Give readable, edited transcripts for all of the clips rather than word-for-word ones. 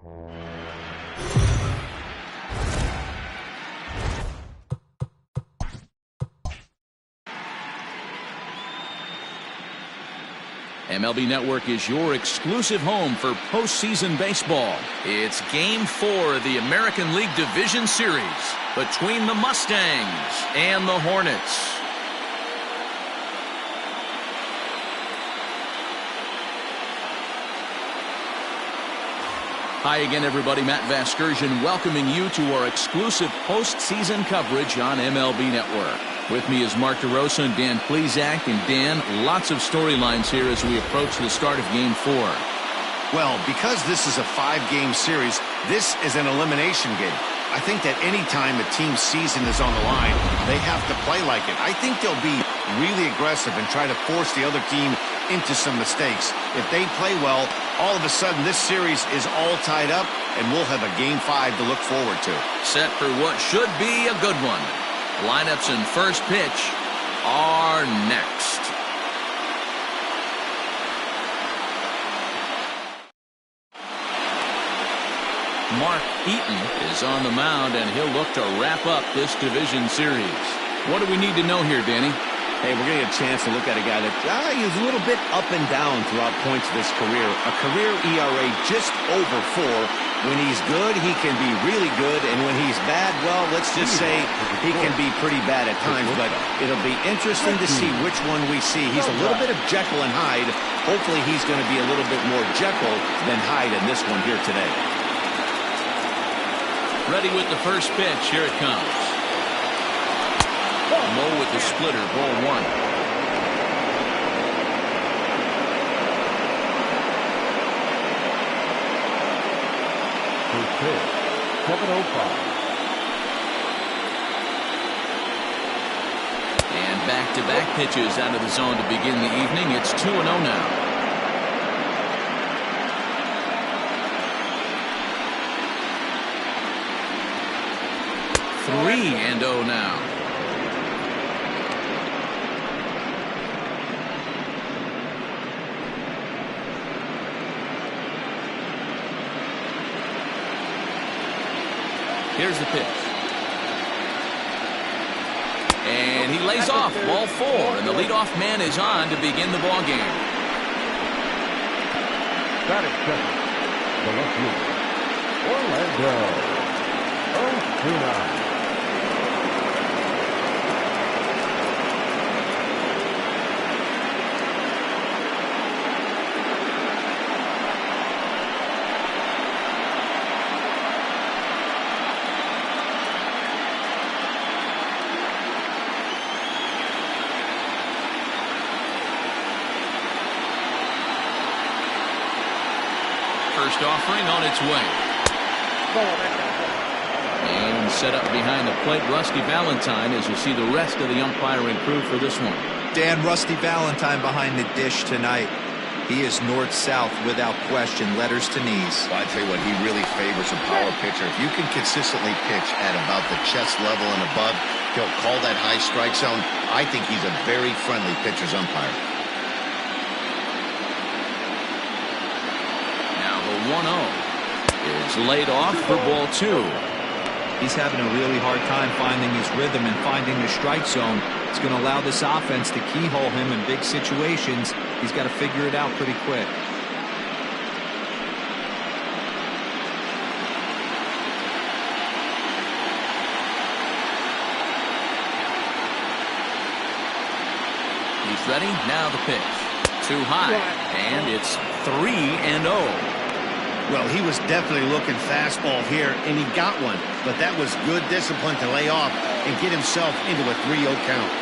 MLB Network is your exclusive home for postseason baseball. It's Game 4 of the American League Division Series between the Mustangs and the Hornets. Hi again, everybody. Matt Vasgersian welcoming you to our exclusive postseason coverage on MLB Network. With me is Mark DeRosa and Dan Plesac. And Dan, lots of storylines here as we approach the start of Game 4. Well, because this is a 5-game series, this is an elimination game. I think that any time a team's season is on the line, they have to play like it. I think they'll be really aggressive and try to force the other team into some mistakes. If they play well, all of a sudden this series is all tied up, and we'll have a Game 5 to look forward to. Set for what should be a good one. Lineups and first pitch are next. Mark Eaton is on the mound, and he'll look to wrap up this division series. What do we need to know here, Danny? Hey, we're going to get a chance to look at a guy that he's a little bit up and down throughout points of his career. A career ERA just over 4. When he's good, he can be really good, and when he's bad, well, let's just say he can be pretty bad at times, but it'll be interesting to see which one we see. He's a little bit of Jekyll and Hyde. Hopefully he's going to be a little bit more Jekyll than Hyde in this one here today. Ready with the first pitch. Here it comes. Low with the splitter, ball 1. First pitch, 7:05. And back-to-back pitches out of the zone to begin the evening. It's 2-0 now. Three and 0 now. Here's the pitch. And he lays off, ball 4, and the leadoff man is on to begin the ball game. Batting second, the left fielder, Orlando Osuna. First offering on its way. And set up behind the plate, Rusty Valentine, as you see the rest of the umpiring crew for this one. Dan, Rusty Valentine behind the dish tonight. He is north-south without question, letters to knees. Well, I tell you what, he really favors a power pitcher. If you can consistently pitch at about the chest level and above, he'll call that high strike zone. I think he's a very friendly pitcher's umpire. 1-0 is laid off for ball 2. He's having a really hard time finding his rhythm and finding the strike zone. It's going to allow this offense to keyhole him in big situations. He's got to figure it out pretty quick. He's ready. Now the pitch. Too high. And it's 3-0. Well, he was definitely looking fastball here, and he got one. But that was good discipline to lay off and get himself into a 3-0 count.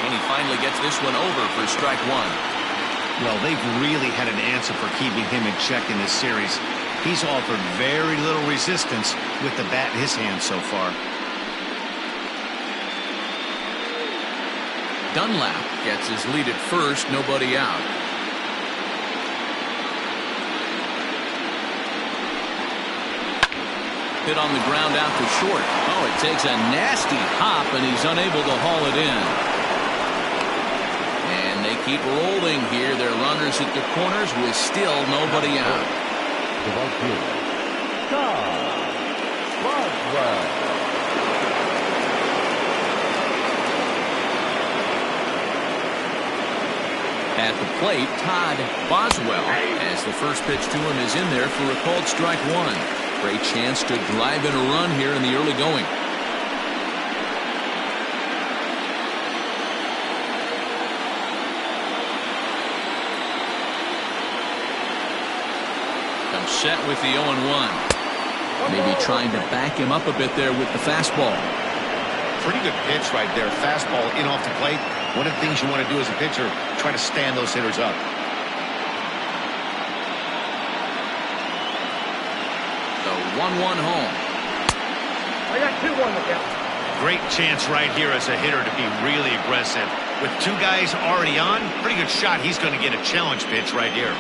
And he finally gets this one over for strike 1. Well, they've really had an answer for keeping him in check in this series. He's offered very little resistance with the bat in his hand so far. Dunlap gets his lead at first, nobody out. Hit on the ground out to short. Oh, it takes a nasty hop, and he's unable to haul it in. And they keep rolling here. They're runners at the corners with still nobody out. The right fielder, Todd Boswell. At the plate, Todd Boswell, as the first pitch to him is in there for a called strike one. Great chance to drive in a run here in the early going. Comes set with the 0-1. Maybe trying to back him up a bit there with the fastball. Pretty good pitch right there. Fastball in off the plate. One of the things you want to do as a pitcher, try to stand those hitters up. The 1-1 home. I got 2-1 to count. Great chance right here as a hitter to be really aggressive. With two guys already on, pretty good shot. He's going to get a challenge pitch right here.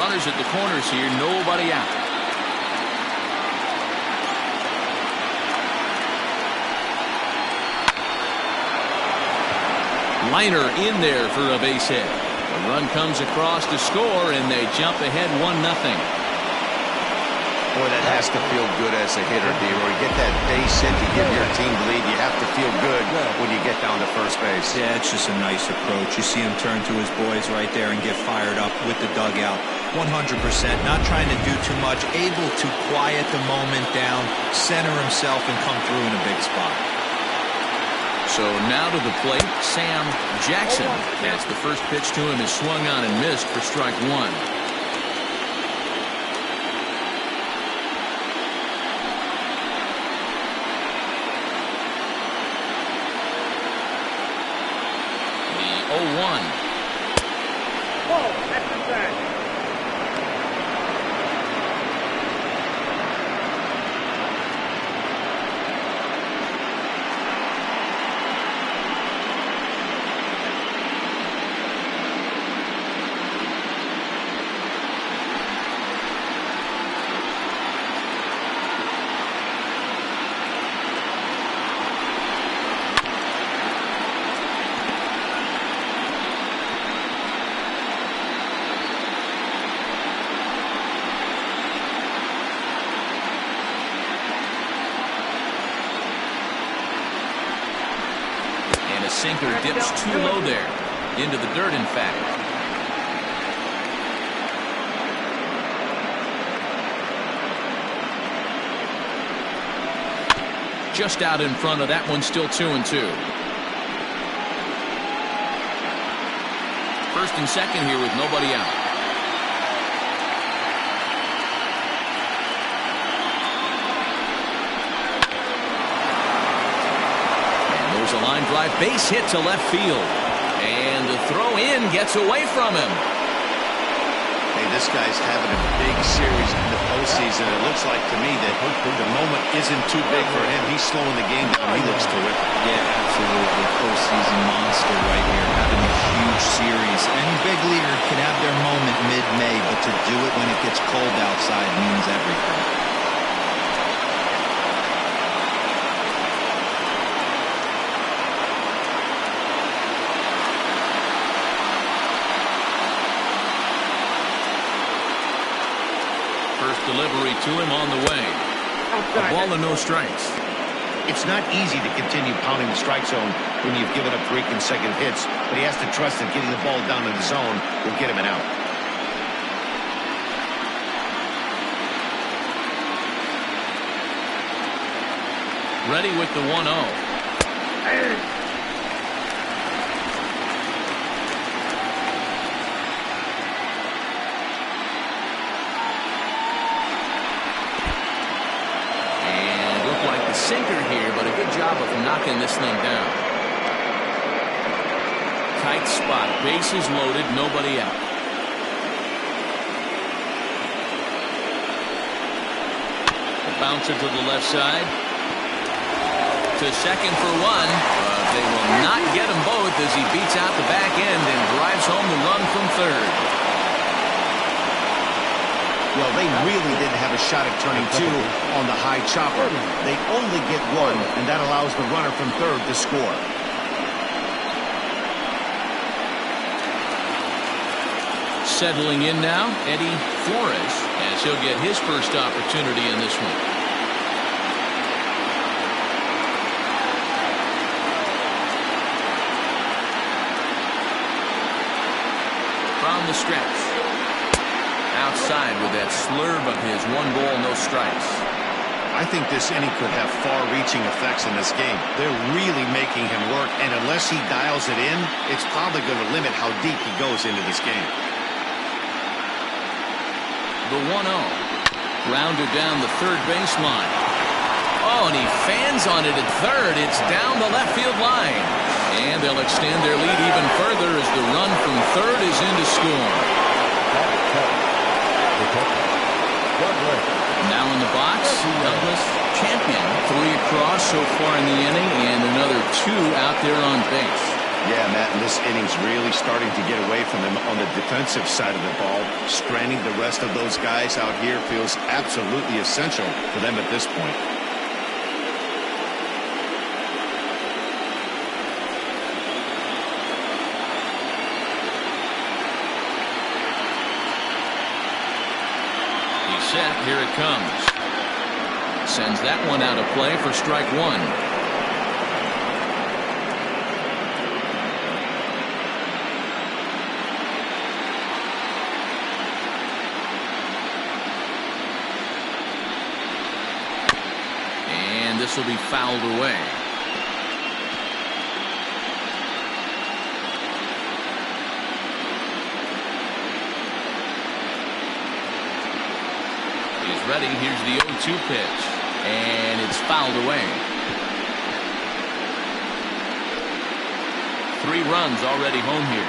Runners at the corners here, nobody out. Liner in there for a base hit. The run comes across to score, and they jump ahead 1-0. Boy, that has to feel good as a hitter, D-Roy. You get that base hit to give your team the lead. You have to feel good when you get down to first base. Yeah, it's just a nice approach. You see him turn to his boys right there and get fired up with the dugout. 100%, not trying to do too much, able to quiet the moment down, center himself, and come through in a big spot. So now to the plate, Sam Jackson, as the first pitch to him is swung on and missed for strike one. The 0-1. Whoa, that's inside. Sinker dips too low there. Into the dirt, in fact. Just out in front of that one, still 2-2. First and second here with nobody out. A line drive base hit to left field, and the throw in gets away from him. Hey, this guy's having a big series in the postseason. It looks like to me that the moment isn't too big for him. He's slowing the game down. He looks terrific. Yeah, absolutely. Postseason monster right here, having a huge series. Any big leaguer can have their moment mid-May, but to do it when it gets cold outside means everything. Delivery to him on the way. A ball and no strikes. It's not easy to continue pounding the strike zone when you've given up 3 consecutive hits, but he has to trust that getting the ball down in the zone will get him an out. Ready with the 1-0. Sinker here, but a good job of knocking this thing down. Tight spot, bases loaded, nobody out. A bouncer to the left side. To second for one. They will not get them both as he beats out the back end and drives home the run from third. Well, they really didn't have a shot at turning 2 on the high chopper. They only get 1, and that allows the runner from third to score. settling in now, Eddie Flores, as he'll get his first opportunity in this one. From the stretch. Outside with that slurve of his. 1 ball, no strikes. I think this inning could have far-reaching effects in this game. They're really making him work, and unless he dials it in, it's probably going to limit how deep he goes into this game. The 1-0. Grounded down the third baseline. Oh, and he fans on it at third. It's down the left field line. And they'll extend their lead even further as the run from third is in to score. Now in the box, Douglas, champion. 3 across so far in the inning, and another 2 out there on base. Yeah, Matt, and this inning's really starting to get away from him on the defensive side of the ball. Stranding the rest of those guys out here feels absolutely essential for them at this point. Set, here it comes. Sends that one out of play for strike 1. And this will be fouled away. Ready. Here's the 0-2 pitch, and it's fouled away. 3 runs already home here.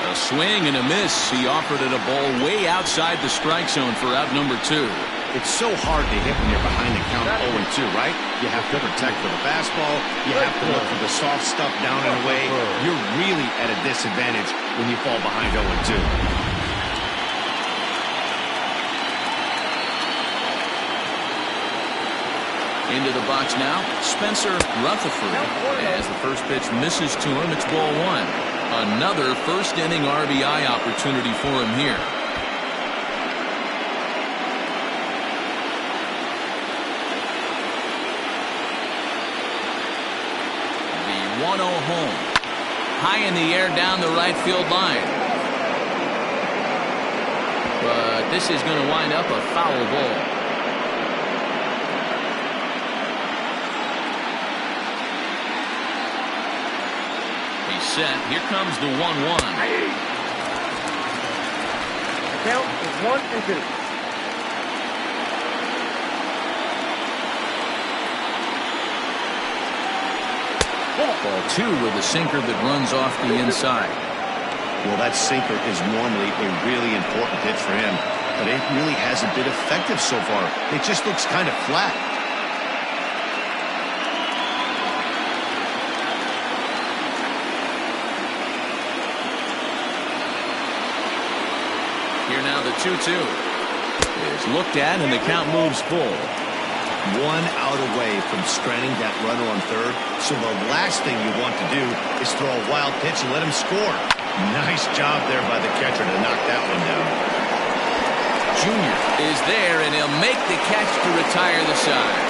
A swing and a miss. He offered it a ball way outside the strike zone for out number 2. It's so hard to hit when you're behind the count 0-2, right? You have to protect for the fastball. You have to look for the soft stuff down and away. You're really at a disadvantage when you fall behind 0-2. Into the box now, Spencer Rutherford. As the first pitch misses to him, it's ball 1. Another first inning RBI opportunity for him here. The 1-0 home. High in the air down the right field line. But this is going to wind up a foul ball. He's set. Here comes the 1-1. Count is 1-2. Ball 2 with a sinker that runs off the inside. Well, that sinker is normally a really important pitch for him, but it really hasn't been effective so far. It just looks kind of flat. Here now the 2-2 is looked at, and the count moves full. 1 out away from stranding that runner on third, so the last thing you want to do is throw a wild pitch and let him score. Nice job there by the catcher to knock that one down. Junior is there, and he'll make the catch to retire the side.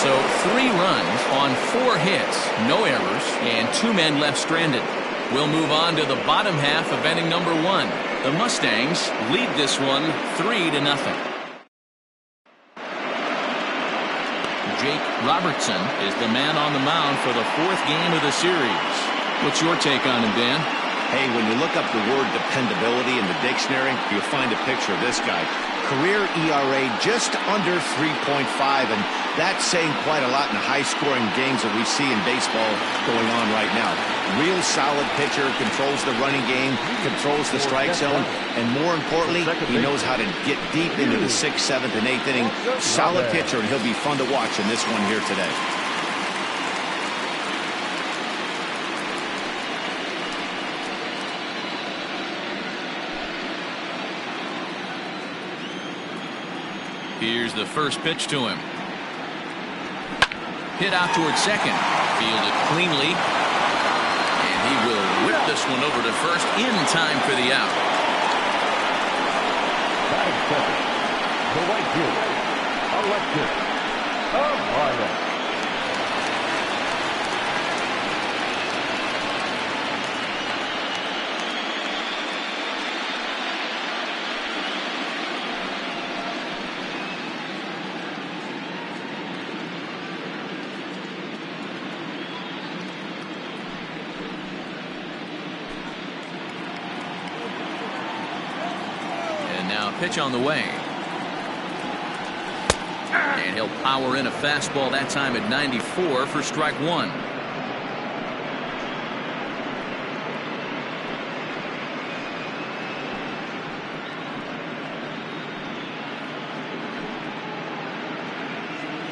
So 3 runs on 4 hits, no errors, and 2 men left stranded. We'll move on to the bottom half of inning number 1. The Mustangs lead this one 3-0. Jake Robertson is the man on the mound for the 4th game of the series. What's your take on him, Dan? Hey, when you look up the word dependability in the dictionary, you'll find a picture of this guy. Career ERA just under 3.5, and that's saying quite a lot in the high-scoring games that we see in baseball going on right now. Real solid pitcher, controls the running game, controls the strike zone, and more importantly, he knows how to get deep into the 6th, 7th, and 8th inning. Solid pitcher, and he'll be fun to watch in this one here today. Here's the first pitch to him. Hit out towards second. Fielded cleanly. And he will whip this one over to first in time for the out. Batting second, the right fielder, Alexis Amaya. Pitch on the way. And he'll power in a fastball that time at 94 for strike one.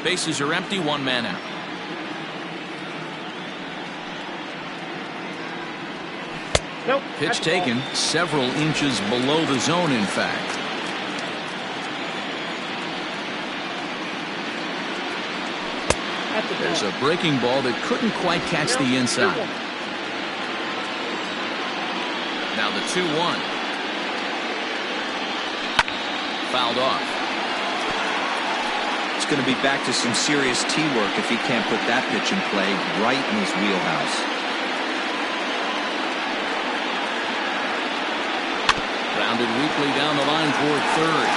Bases are empty, one man out. Nope. Pitch taken several inches below the zone, in fact. There's a breaking ball that couldn't quite catch the inside. Now the 2-1. Fouled off. It's going to be back to some serious tee work if he can't put that pitch in play right in his wheelhouse. Rounded weakly down the line toward third.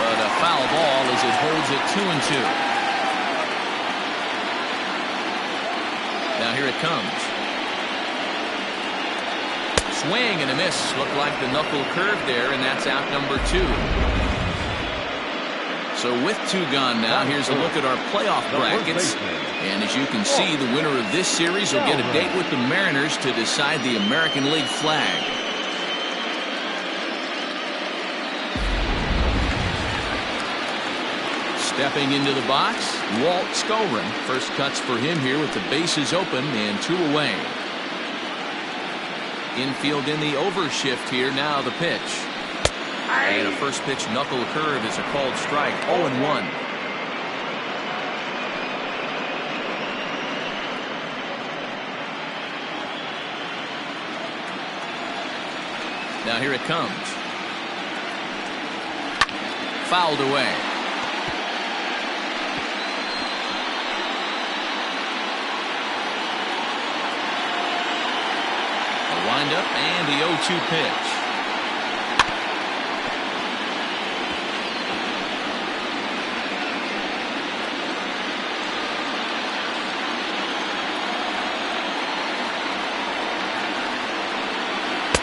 But a foul ball as it holds it 2-2. Now here it comes. Swing and a miss. Looked like the knuckle curve there, and that's out number 2. So with 2 gone now, here's a look at our playoff brackets. And as you can see, the winner of this series will get a date with the Mariners to decide the American League flag. Stepping into the box, Walt Skolrin. First cuts for him here with the bases open and 2 away. Infield in the overshift here. Now the pitch. And a first pitch knuckle curve is a called strike. 0-1. Now here it comes. Fouled away. Windup and the 0-2 pitch.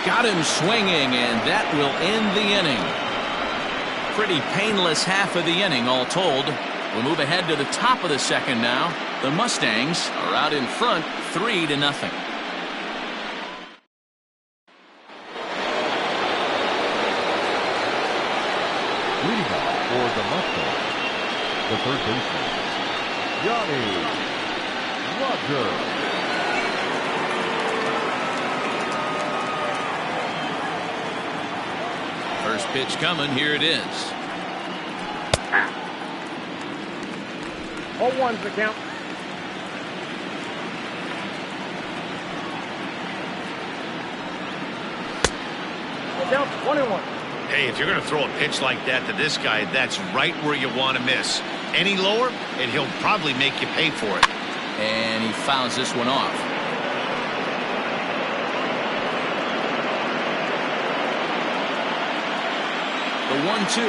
Got him swinging, and that will end the inning. Pretty painless half of the inning all told. We'll move ahead to the top of the second now. The Mustangs are out in front 3-0. Leading off for the Mustangs, the third baseman, Johnny Rogers. First pitch coming. Here it is. 0-1's the count. Down 1-1. Hey, if you're going to throw a pitch like that to this guy, that's right where you want to miss. Any lower, and he'll probably make you pay for it. And he fouls this one off. The 1-2.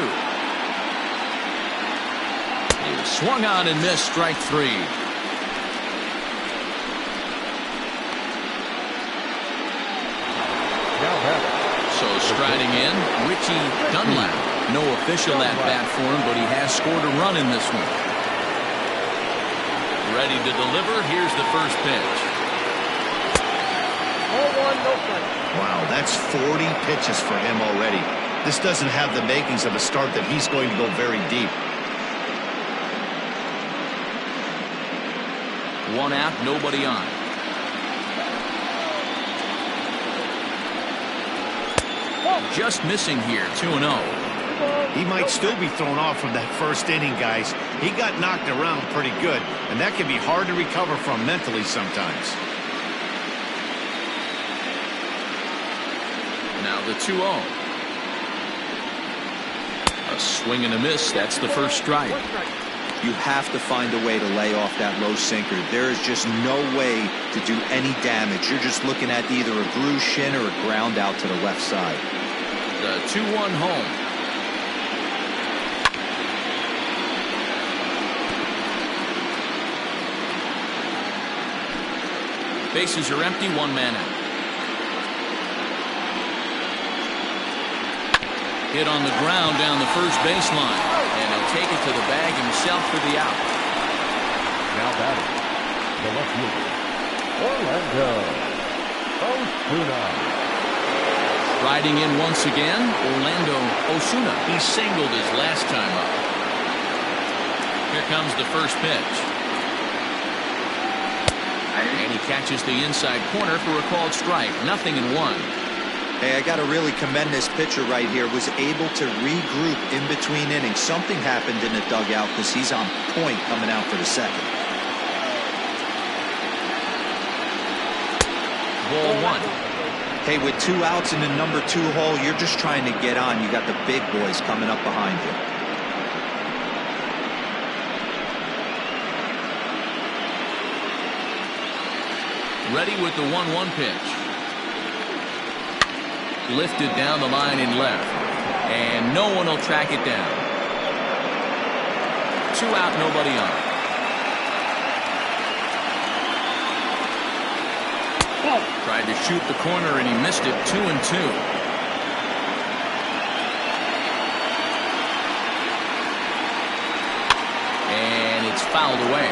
He swung on and missed. Strike 3. So striding in, Richie Dunlap. No official at bat for him, but he has scored a run in this one. Ready to deliver. Here's the first pitch. 0-1, no strike. Wow, that's 40 pitches for him already. This doesn't have the makings of a start that he's going to go very deep. 1 out, nobody on. Just missing here, 2-0. He might still be thrown off from that first inning, guys. He got knocked around pretty good, and that can be hard to recover from mentally sometimes. Now the 2-0. A swing and a miss. That's the first strike. You have to find a way to lay off that low sinker. There is just no way to do any damage. You're just looking at either a bruised shin or a ground out to the left side. The 2-1 home. Bases are empty, one man out. Hit on the ground down the first baseline, and he'll take it to the bag himself for the out. Now batting, the left fielder, Orlando Osuna. Riding in once again, Orlando Osuna. He singled his last time up. Here comes the first pitch. And he catches the inside corner for a called strike. 0-1. Hey, I got to really commend this pitcher right here. Was able to regroup in between innings. Something happened in the dugout because he's on point coming out for the second. Ball one. Hey, with 2 outs in the number 2 hole, you're just trying to get on. You got the big boys coming up behind you. Ready with the 1-1 pitch. Lifted down the line in left. And no one will track it down. 2 out, nobody on. Tried to shoot the corner and he missed it. 2-2. And it's fouled away.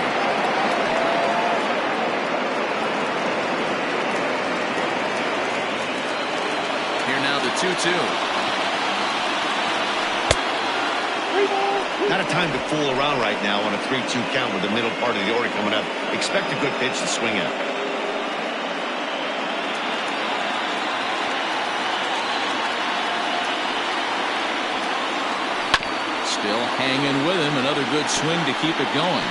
Now the 2-2. Not a time to fool around right now on a 3-2 count with the middle part of the order coming up. Expect a good pitch to swing at. Still hanging with him. Another good swing to keep it going.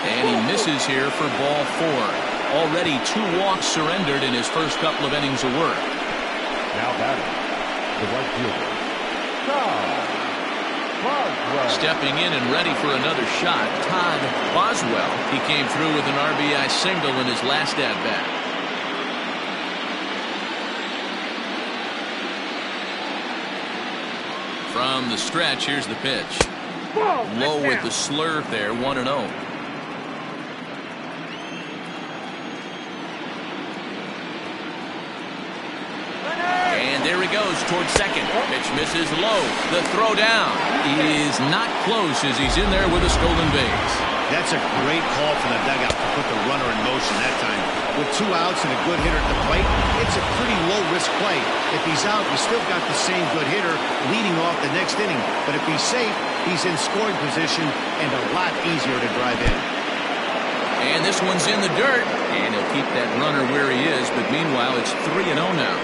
And he misses here for ball 4. Already 2 walks surrendered in his first couple of innings of work. Now batting, the right fielder, Todd Boswell. Stepping in and ready for another shot, Todd Boswell. He came through with an RBI single in his last at-bat. From the stretch, here's the pitch. Low with the slurve there, 1-0. And there he goes towards second. Pitch misses low. The throw down is not close as he's in there with a stolen base. That's a great call from the dugout to put the runner in motion that time. With 2 outs and a good hitter at the plate, it's a pretty low-risk play. If he's out, you still got the same good hitter leading off the next inning. But if he's safe, he's in scoring position and a lot easier to drive in. And this one's in the dirt. And he'll keep that runner where he is. But meanwhile, it's 3-0 now.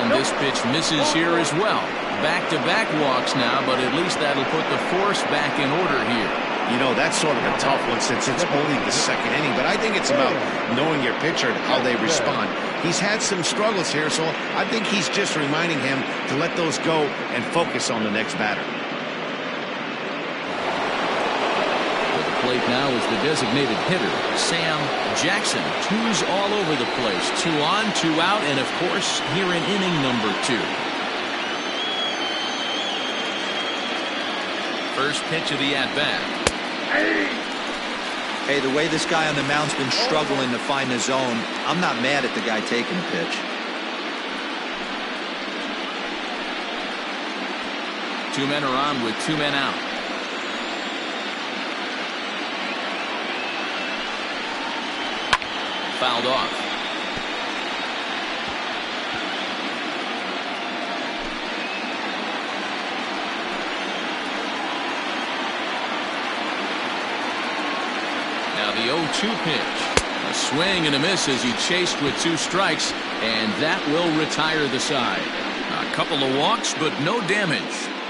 This pitch misses here as well. Back-to-back walks now, but at least that'll put the force back in order here. You know, that's sort of a tough one since it's only the second inning, but I think it's about knowing your pitcher and how they respond. He's had some struggles here, so I think he's just reminding him to let those go and focus on the next batter. Plate now is the designated hitter, Sam Jackson. 2's all over the place. 2 on, 2 out, and of course, here in inning number 2. First pitch of the at-bat. Hey, the way this guy on the mound's been struggling to find the zone, I'm not mad at the guy taking the pitch. 2 men are on with 2 men out. Fouled off. The 0-2 pitch. A swing and a miss as he chased with 2 strikes, and that will retire the side. A couple of walks, but no damage.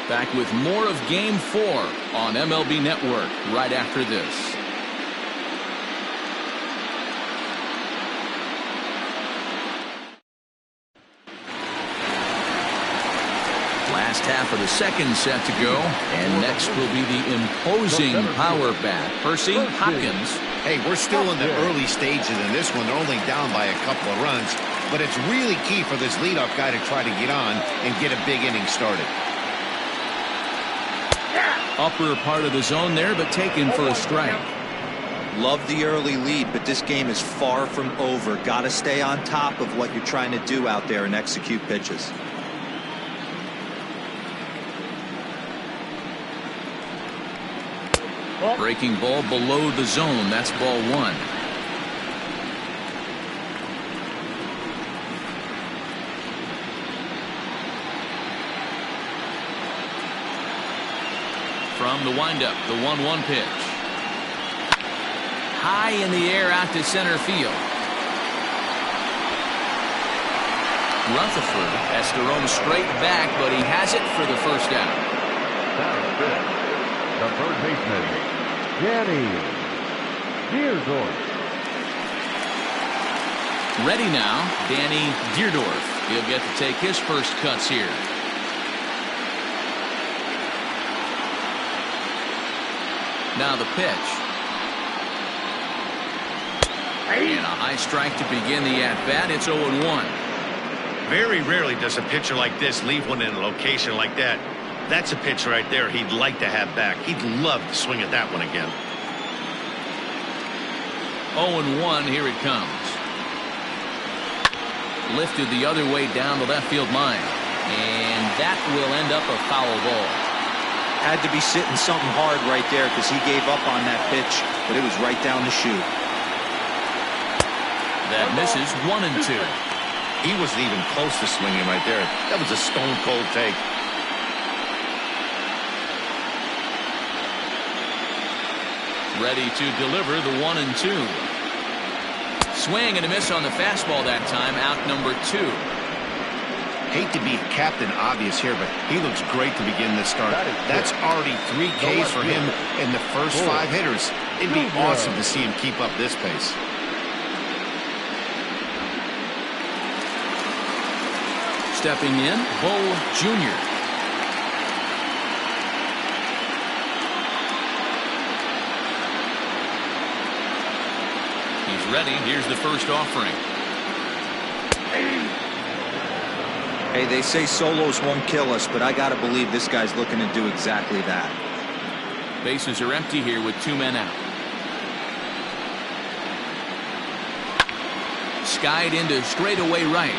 Back with more of Game 4 on MLB Network right after this. Last half of the second set to go, and next will be the imposing power bat, Percy Hopkins. Hey, we're still in the early stages in this one. They're only down by a couple of runs, but it's really key for this leadoff guy to try to get on and get a big inning started. Upper part of the zone there, but taken for a strike. Love the early lead, but this game is far from over. Got to stay on top of what you're trying to do out there and execute pitches. Breaking ball below the zone. That's ball 1. From the windup, the 1-1 pitch. High in the air out to center field. Rutherford has to roam straight back, but he has it for the first out. That's good. The third baseman, Danny Deerdorf. Ready now, Danny Deerdorf. He'll get to take his first cuts here. Now the pitch. And a high strike to begin the at-bat. It's 0-1. Very rarely does a pitcher like this leave one in a location like that. That's a pitch right there he'd like to have back. He'd love to swing at that one again. 0-1, here it comes. Lifted the other way down the left field line. And that will end up a foul ball. Had to be sitting something hard right there because he gave up on that pitch, but it was right down the chute. That misses. 1-2. He wasn't even close to swinging right there. That was a stone-cold take. Ready to deliver the 1-2. Swing and a miss on the fastball that time. Out number 2. Hate to be Captain Obvious here, but he looks great to begin this start. That's already 3 Ks for him in the first 5 hitters. It'd be awesome to see him keep up this pace. Stepping in, Bo Jr. He's ready. Here's the first offering. Hey, they say solos won't kill us, but I got to believe this guy's looking to do exactly that. Bases are empty here with 2 men out. Skied into straightaway right.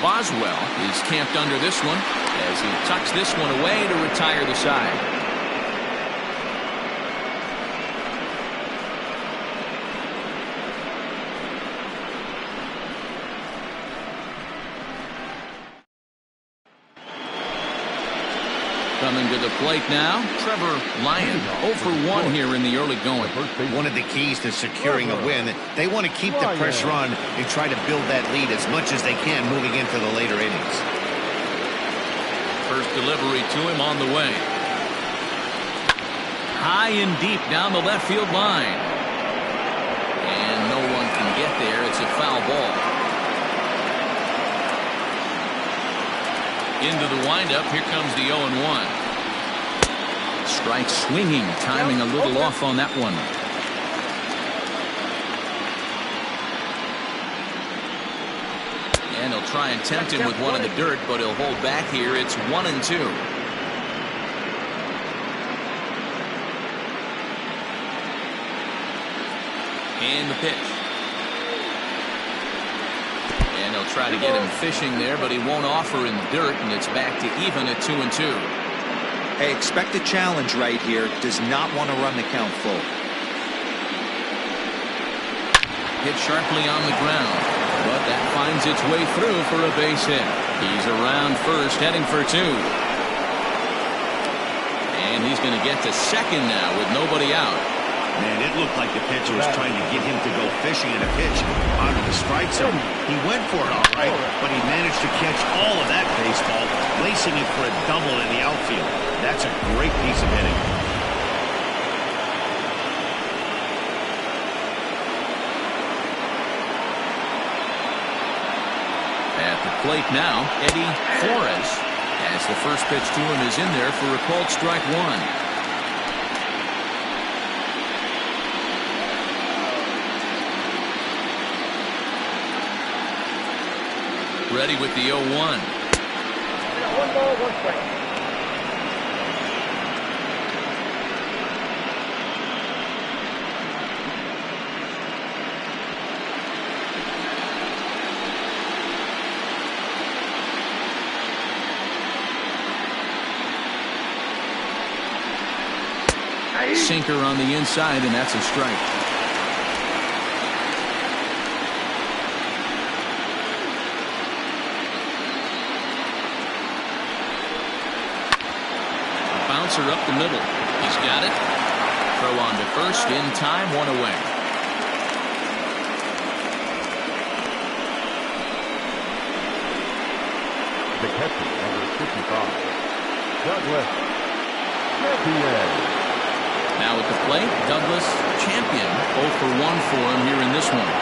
Boswell is camped under this one as he tucks this one away to retire the side. Coming to the plate now, Trevor Lyon, 0 for 1 here in the early going. One of the keys to securing a win, they want to keep the pressure on and try to build that lead as much as they can moving into the later innings. First delivery to him on the way. High and deep down the left field line. And no one can get there. It's a foul ball. Into the windup. Here comes the 0-1. Strike swinging, timing a little off on that one. And he'll try and tempt him with one in the dirt, but he'll hold back here. It's 1-2. And the pitch. And he'll try to get him fishing there, but he won't offer in the dirt, and it's back to even at 2-2. Hey, expect a challenge right here. Does not want to run the count full. Hit sharply on the ground, but that finds its way through for a base hit. He's around first, heading for 2. And he's going to get to second now with nobody out. Man, it looked like the pitcher was trying to get him to go fishing in a pitch onto the strike zone. He went for it all right, but he managed to catch all of that baseball, lacing it for a double in the outfield. That's a great piece of hitting. At the plate now, Eddie Flores, as the first pitch to him is in there for a called strike one. Ready with the 0-1. One ball, one strike. Sinker on the inside, and that's a strike. Bouncer up the middle. He's got it. Throw on to first in time, one away. The catcher, number 55, Douglas Champion. Now at the plate, Douglas Champion. 0 for 1 for him here in this one.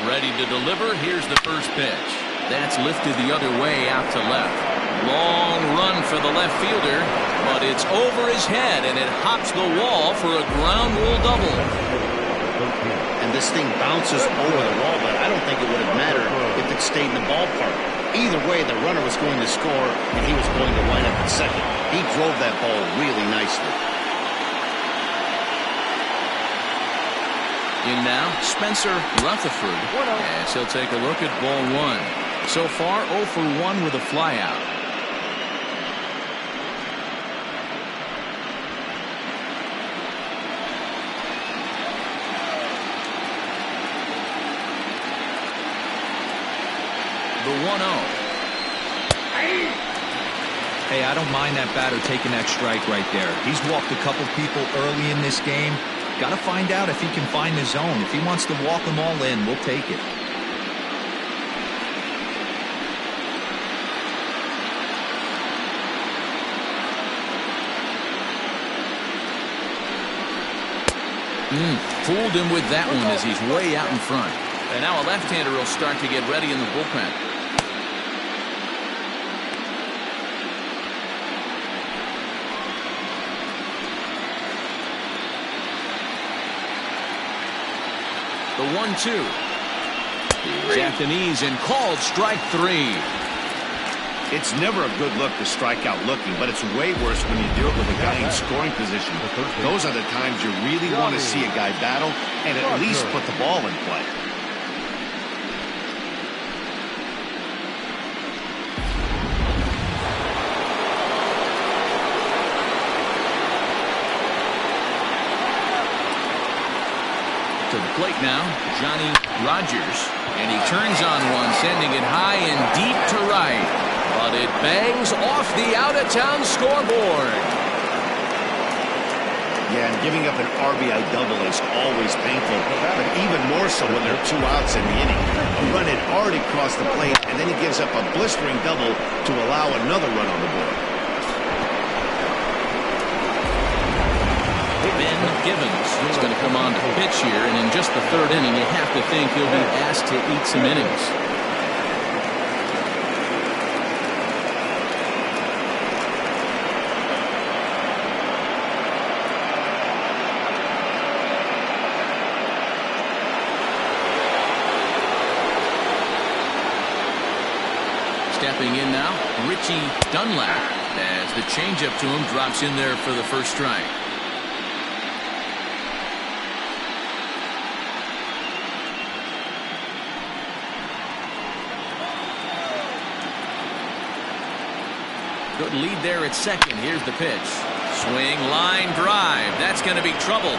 Ready to deliver. Here's the first pitch. That's lifted the other way out to left. Long run for the left fielder, but it's over his head, and it hops the wall for a ground rule double. And this thing bounces over the wall, but I don't think it would have mattered if it stayed in the ballpark. Either way, the runner was going to score, and he was going to line up at second. He drove that ball really nicely. In now, Spencer Rutherford, as he'll take a look at ball one. So far, 0 for 1 with a flyout. The 1-0. Hey, I don't mind that batter taking that strike right there. He's walked a couple people early in this game. Got to find out if he can find the zone. If he wants to walk them all in, we'll take it. Fooled him with that one as he's way out in front. And now a left-hander will start to get ready in the bullpen. The 1-2. Japanese and called strike 3. It's never a good look to strike out looking, but it's way worse when you do it with a guy in scoring position. Those are the times you really want to see a guy battle and at least put the ball in play. To the plate now, Johnny Rogers, and he turns on one, sending it high and deep to right. But it bangs off the out-of-town scoreboard. Yeah, and giving up an RBI double is always painful, but even more so when there are 2 outs in the inning. A run had already crossed the plate, and then he gives up a blistering double to allow another run on the board. Ben Givens is going to come on to pitch here, and in just the 3rd inning, you have to think he'll be asked to eat some innings. Stepping in now, Richie Dunlap, as the changeup to him drops in there for the first strike. Good lead there at second. Here's the pitch. Swing, line drive. That's going to be trouble.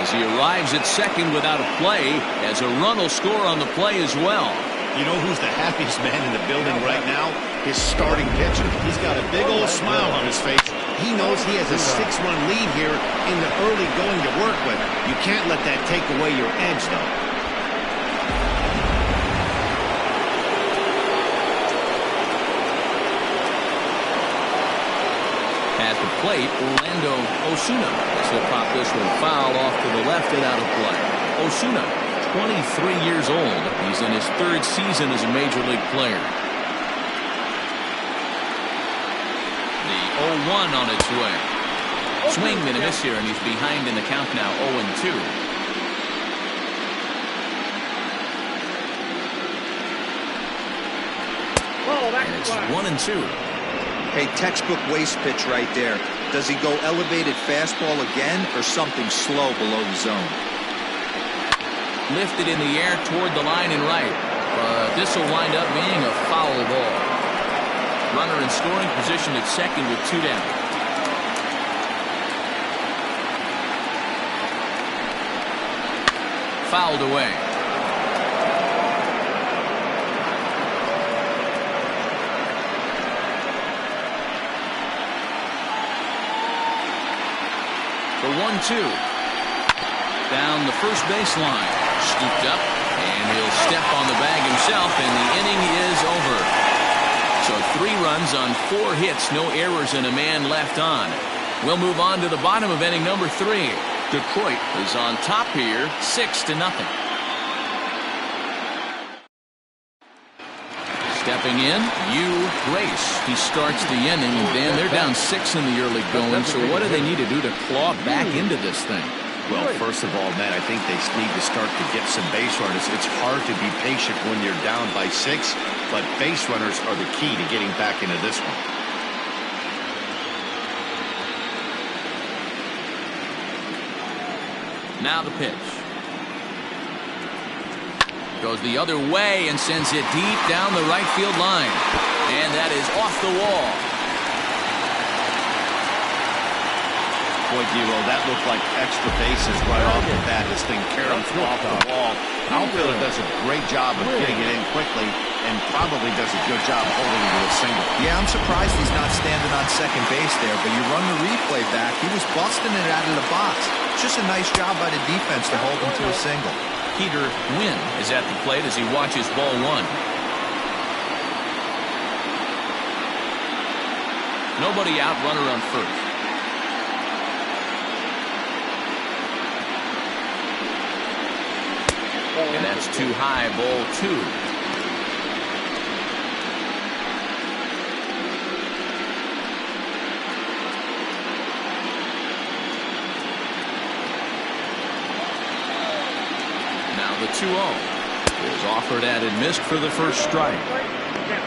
as he arrives at second without a play, as a run will score on the play as well. You know who's the happiest man in the building right now? His starting pitcher. He's got a big old smile on his face. He knows he has a 6-run lead here in the early going to work with. You can't let that take away your edge, though. At the plate, Orlando Osuna. As he'll pop this one foul off to the left and out of play. Osuna, 23 years old. He's in his 3rd season as a major league player. The 0-1 on its way. Swing and a miss here, and he's behind in the count now, 0-2. And it's 1-2. Hey, textbook waste pitch right there. Does he go elevated fastball again or something slow below the zone? Lifted in the air toward the line and right. This will wind up being a foul ball. Runner in scoring position at second with 2 down. Fouled away. The 1-2. Down the first baseline. Scooped up, and he'll step on the bag himself, and the inning is over. So 3 runs on 4 hits, no errors, and a man left on. We'll move on to the bottom of inning number 3. Detroit is on top here, 6-0. Stepping in, Grace. He starts the inning, and Dan, they're down 6 in the early going, so what do they need to do to claw back into this thing? Well, first of all, Matt, I think they need to start to get some base runners. It's hard to be patient when you're down by 6, but base runners are the key to getting back into this one. Now the pitch. Goes the other way and sends it deep down the right field line. And that is off the wall. Boy, Dero, that looked like extra bases right off the bat. This thing caroms off the wall. Outfielder does a great job of getting it in quickly and probably does a good job holding it to a single. Yeah, I'm surprised he's not standing on second base there, but you run the replay back. He was busting it out of the box. It's just a nice job by the defense to hold him to a single. Peter Wynn is at the plate as he watches ball 1. Nobody out, runner on first. And that's too high, ball 2. Now the 2-0 is offered at and missed for the first strike.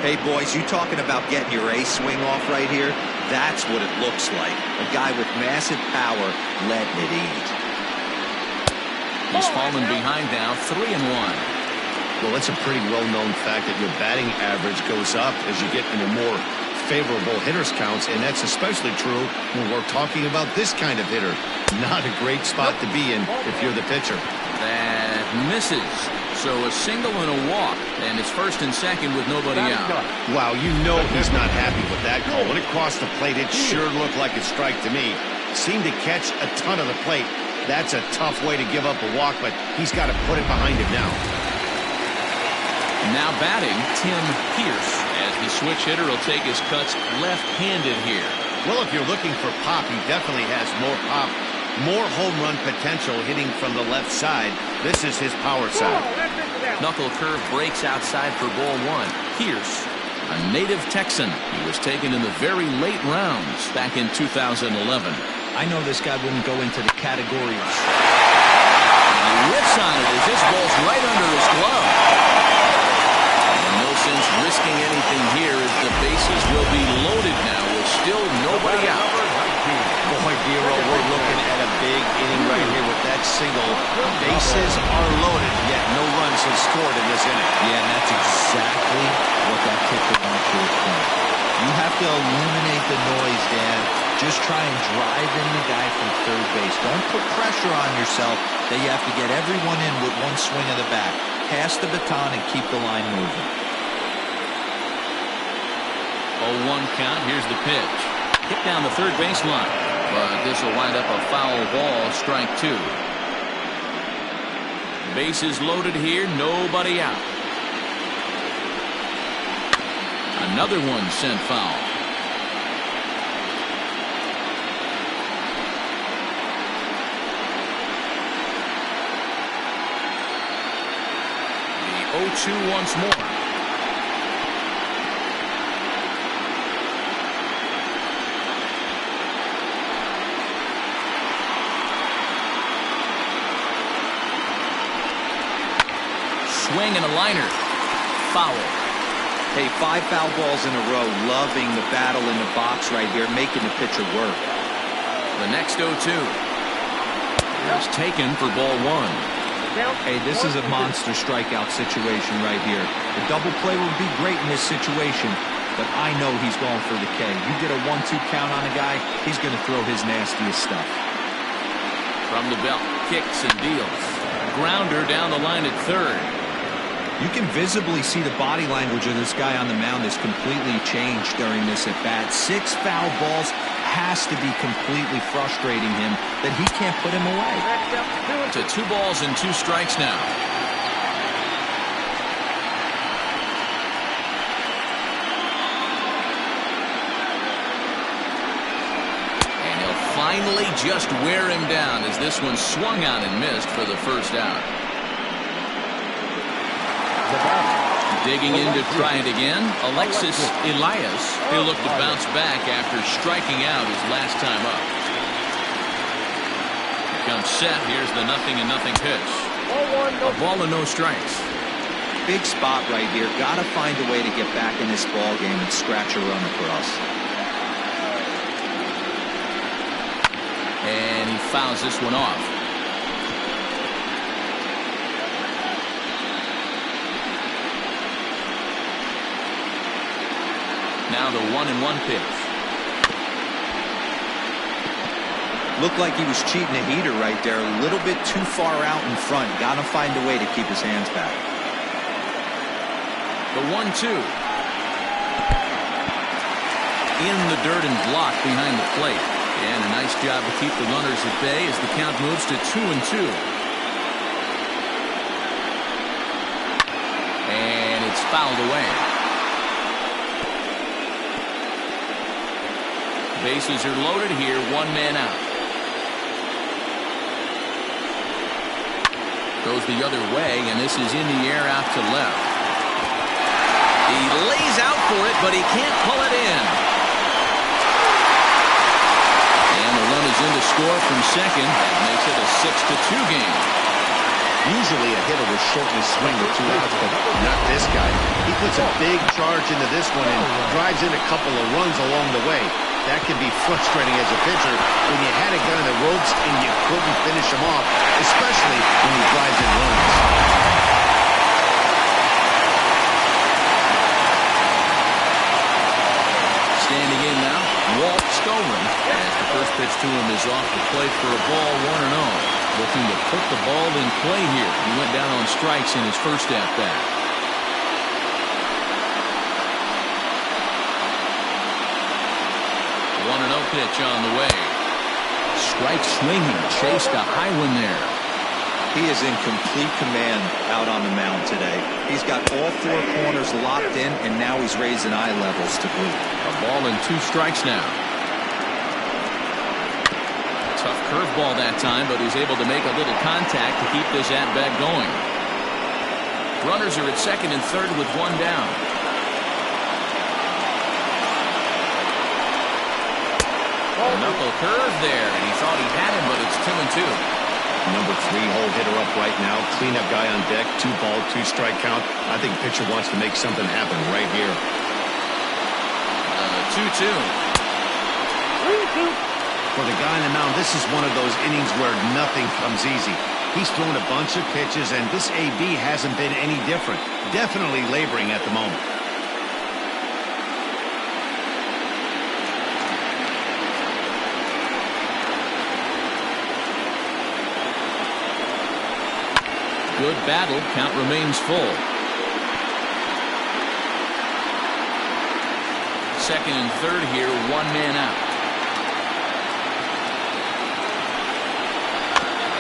Hey, boys, you talking about getting your ace swing off right here? That's what it looks like. A guy with massive power letting it eat. He's fallen behind now, 3-1. Well, it's a pretty well-known fact that your batting average goes up as you get into more favorable hitters counts, and that's especially true when we're talking about this kind of hitter. Not a great spot to be in if you're the pitcher. That misses. So a single and a walk, and it's first and second with nobody out. Wow, you know he's not happy with that call. When it crossed the plate, it sure looked like a strike to me. Seemed to catch a ton of the plate. That's a tough way to give up a walk, but he's got to put it behind him now. Now batting, Tim Pierce, as the switch hitter will take his cuts left-handed here. Well, if you're looking for pop, he definitely has more pop, more home run potential hitting from the left side. This is his power side. Knuckle curve breaks outside for ball 1. Pierce, a native Texan. He was taken in the very late rounds back in 2011. I know this guy wouldn't go into the category of... He whiffs on it as this ball's right under his glove. And no sense risking anything here as the bases will be loaded now with still nobody out. Boy, Dero, we're looking at a big inning right here with that single. Bases are loaded, yet no runs have scored in this inning. Yeah, and that's exactly what that kicker wants you to do. You have to eliminate the noise, Dan. Just try and drive in the guy from third base. Don't put pressure on yourself that you have to get everyone in with one swing of the bat. Pass the baton and keep the line moving. 0-1 count. Here's the pitch. Hit down the third baseline. But this will wind up a foul ball, strike 2. Bases loaded here, nobody out. Another one sent foul. The 0-2 once more. Swing and a liner. Foul. Hey, 5 foul balls in a row. Loving the battle in the box right here, making the pitcher work. The next 0-2 is taken for ball 1. Hey, this is a monster strikeout situation right here. The double play would be great in this situation, but I know he's going for the K. You get a 1-2 count on a guy, he's going to throw his nastiest stuff. From the belt, kicks and deals. Grounder down the line at third. You can visibly see the body language of this guy on the mound is completely changed during this at bat. 6 foul balls has to be completely frustrating him that he can't put him away. To 2 balls and 2 strikes now. And he'll finally just wear him down as this one swung on and missed for the first out. Digging in to try it again, Alexis Elias. He'll look to bounce back after striking out his last time up. Here comes set. Here's the 0-0 pitch. A ball and no strikes. Big spot right here. Got to find a way to get back in this ball game and scratch a run across. And he fouls this one off. Now the 1-1 pitch. Looked like he was cheating a heater right there. A little bit too far out in front. Got to find a way to keep his hands back. The 1-2. In the dirt and blocked behind the plate. And a nice job to keep the runners at bay as the count moves to 2-2. And it's fouled away. Bases are loaded here, 1 man out. Goes the other way, and this is in the air out to left. He lays out for it, but he can't pull it in. And the run is in to score from second. That makes it a 6-2 game. Usually a hitter will shorten his swing with 2 outs, but not this guy. He puts a big charge into this one and drives in a couple of runs along the way. That can be frustrating as a pitcher when you had a guy on the ropes and you couldn't finish him off, especially when he drives in runs. Standing in now, Walt Stolen, as the first pitch to him is off the plate for a ball, 1-0. Looking to put the ball in play here. He went down on strikes in his first at-bat. 1-0 pitch on the way. Strike swinging, chased a high one there. He is in complete command out on the mound today. He's got all 4 corners locked in, and now he's raising eye levels to boot. A ball and 2 strikes now. Tough curveball that time, but he's able to make a little contact to keep this at-bat going. Runners are at second and third with 1 down. Knuckle curve there, and he thought he had him, but it's 2-2. Number 3 hole hitter up right now. Cleanup guy on deck. 2 ball, 2 strike count. I think pitcher wants to make something happen right here. 2-2. For the guy on the mound, this is one of those innings where nothing comes easy. He's thrown a bunch of pitches, and this AB hasn't been any different. Definitely laboring at the moment. Good battle. Count remains full. Second and third here, one man out.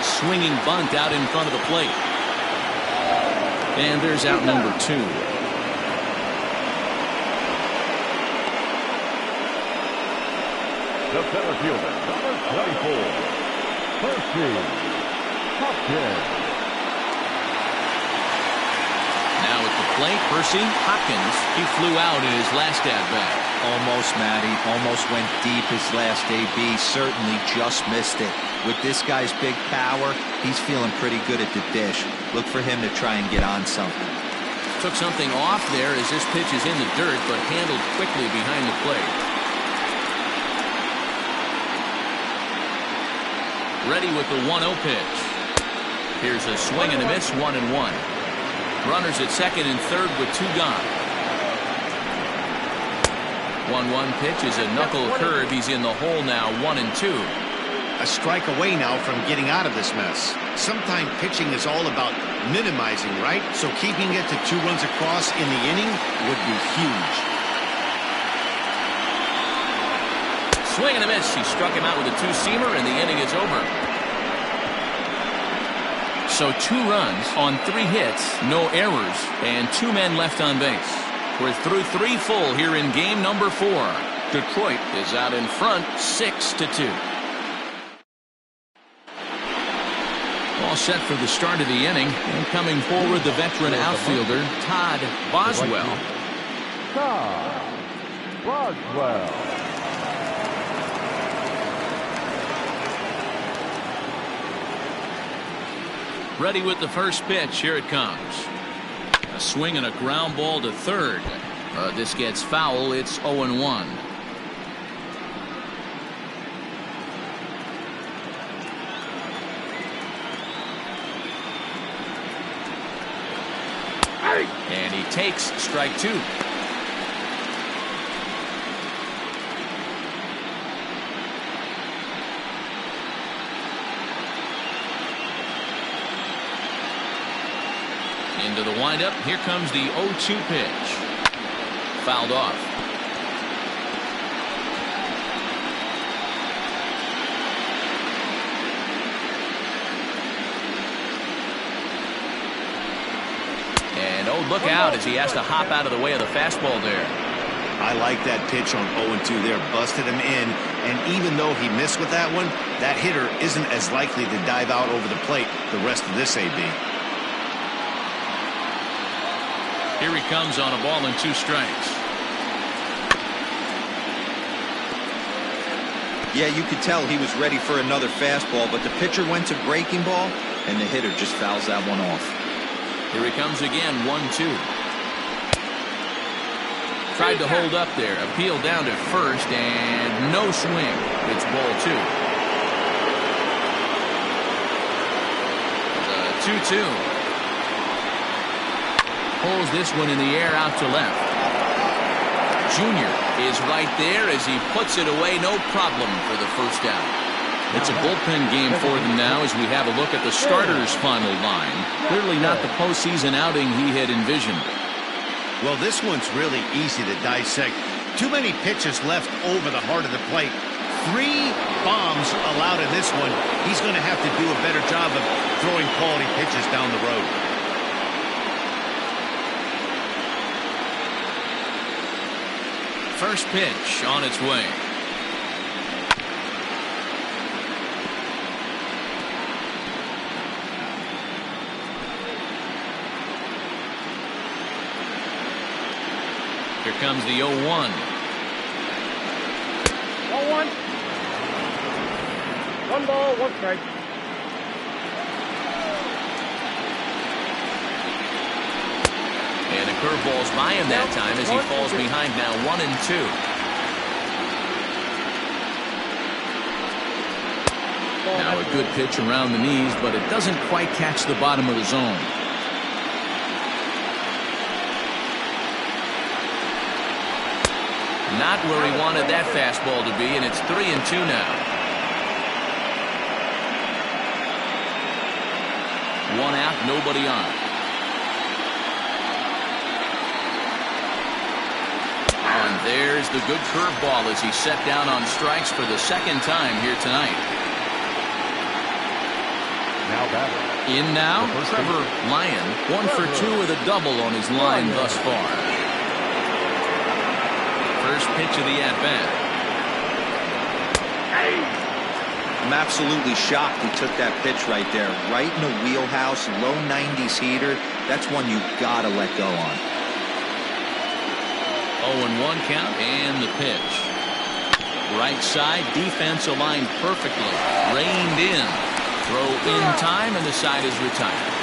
A swinging bunt out in front of the plate. And there's out number 2. The center fielder, number 24, Percy Hopkins. Now at the plate, Percy Hopkins. He flew out in his last at-bat. Almost, Matty. Almost went deep his last AB. Certainly just missed it. With this guy's big power, he's feeling pretty good at the dish. Look for him to try and get on something. Took something off there as this pitch is in the dirt, but handled quickly behind the plate. Ready with the 1-0 pitch. Here's a swing and a miss, 1-1. Runners at second and third with 2 gone. 1-1 pitch is a knuckle curve. He's in the hole now, 1-2. A strike away now from getting out of this mess. Sometimes pitching is all about minimizing, right? So keeping it to 2 runs across in the inning would be huge. Swing and a miss. He struck him out with a 2-seamer, and the inning is over. So 2 runs on 3 hits, no errors, and 2 men left on base. We're through 3 full here in game number 4. Detroit is out in front, 6-2. All set for the start of the inning. And coming forward, the veteran outfielder, Todd Boswell. Todd Boswell. Ready with the first pitch. Here it comes. A swing and a ground ball to third. This gets foul. It's 0-1. And he takes strike 2. Into the windup. Here comes the 0-2 pitch. Fouled off. And oh, look out as he has to hop out of the way of the fastball there. I like that pitch on 0-2 there. Busted him in. And even though he missed with that one, that hitter isn't as likely to dive out over the plate the rest of this AB. Here he comes on a ball and 2 strikes. Yeah, you could tell he was ready for another fastball, but the pitcher went to breaking ball, and the hitter just fouls that one off. Here he comes again, 1-2. Tried to hold up there, appealed down to first, and no swing. It's ball 2. The 2-2. Pulls this one in the air out to left. Junior is right there as he puts it away. No problem for the first out. It's a bullpen game for them now as we have a look at the starters' final line. Clearly not the postseason outing he had envisioned. Well, this one's really easy to dissect. Too many pitches left over the heart of the plate. 3 bombs allowed in this one. He's going to have to do a better job of throwing quality pitches down the road. First pitch on its way. Here comes the 0-1. 1-1. 1 ball, 1 strike. And a curveball's by him that time as he falls behind now, 1-2. Now a good pitch around the knees, but it doesn't quite catch the bottom of the zone. Not where he wanted that fastball to be, and it's 3-2 now. One out, nobody on. And there's the good curveball as he set down on strikes for the second time here tonight. Now batter. In now, Trevor Lyon, 1 for 2 with a double on his line thus far. First pitch of the at-bat. I'm absolutely shocked he took that pitch right there. Right in the wheelhouse, low 90s heater. That's one you gotta let go on. 0-1 count and the pitch. Right side, defense aligned perfectly. Reined in. Throw in time, and the side is retired.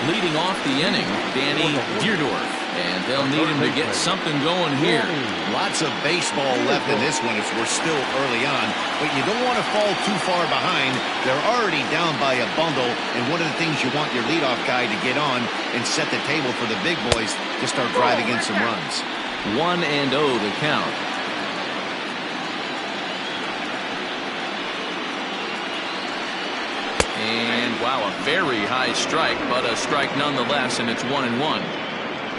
Leading off the inning, Danny Deerdorf. And they'll need him to get something going here. Lots of baseball left in this one as we're still early on, but you don't want to fall too far behind. They're already down by a bundle, and one of the things you want your leadoff guy to get on and set the table for the big boys to start driving in some runs. 1-0 the count. And wow, a very high strike, but a strike nonetheless, and it's 1-1.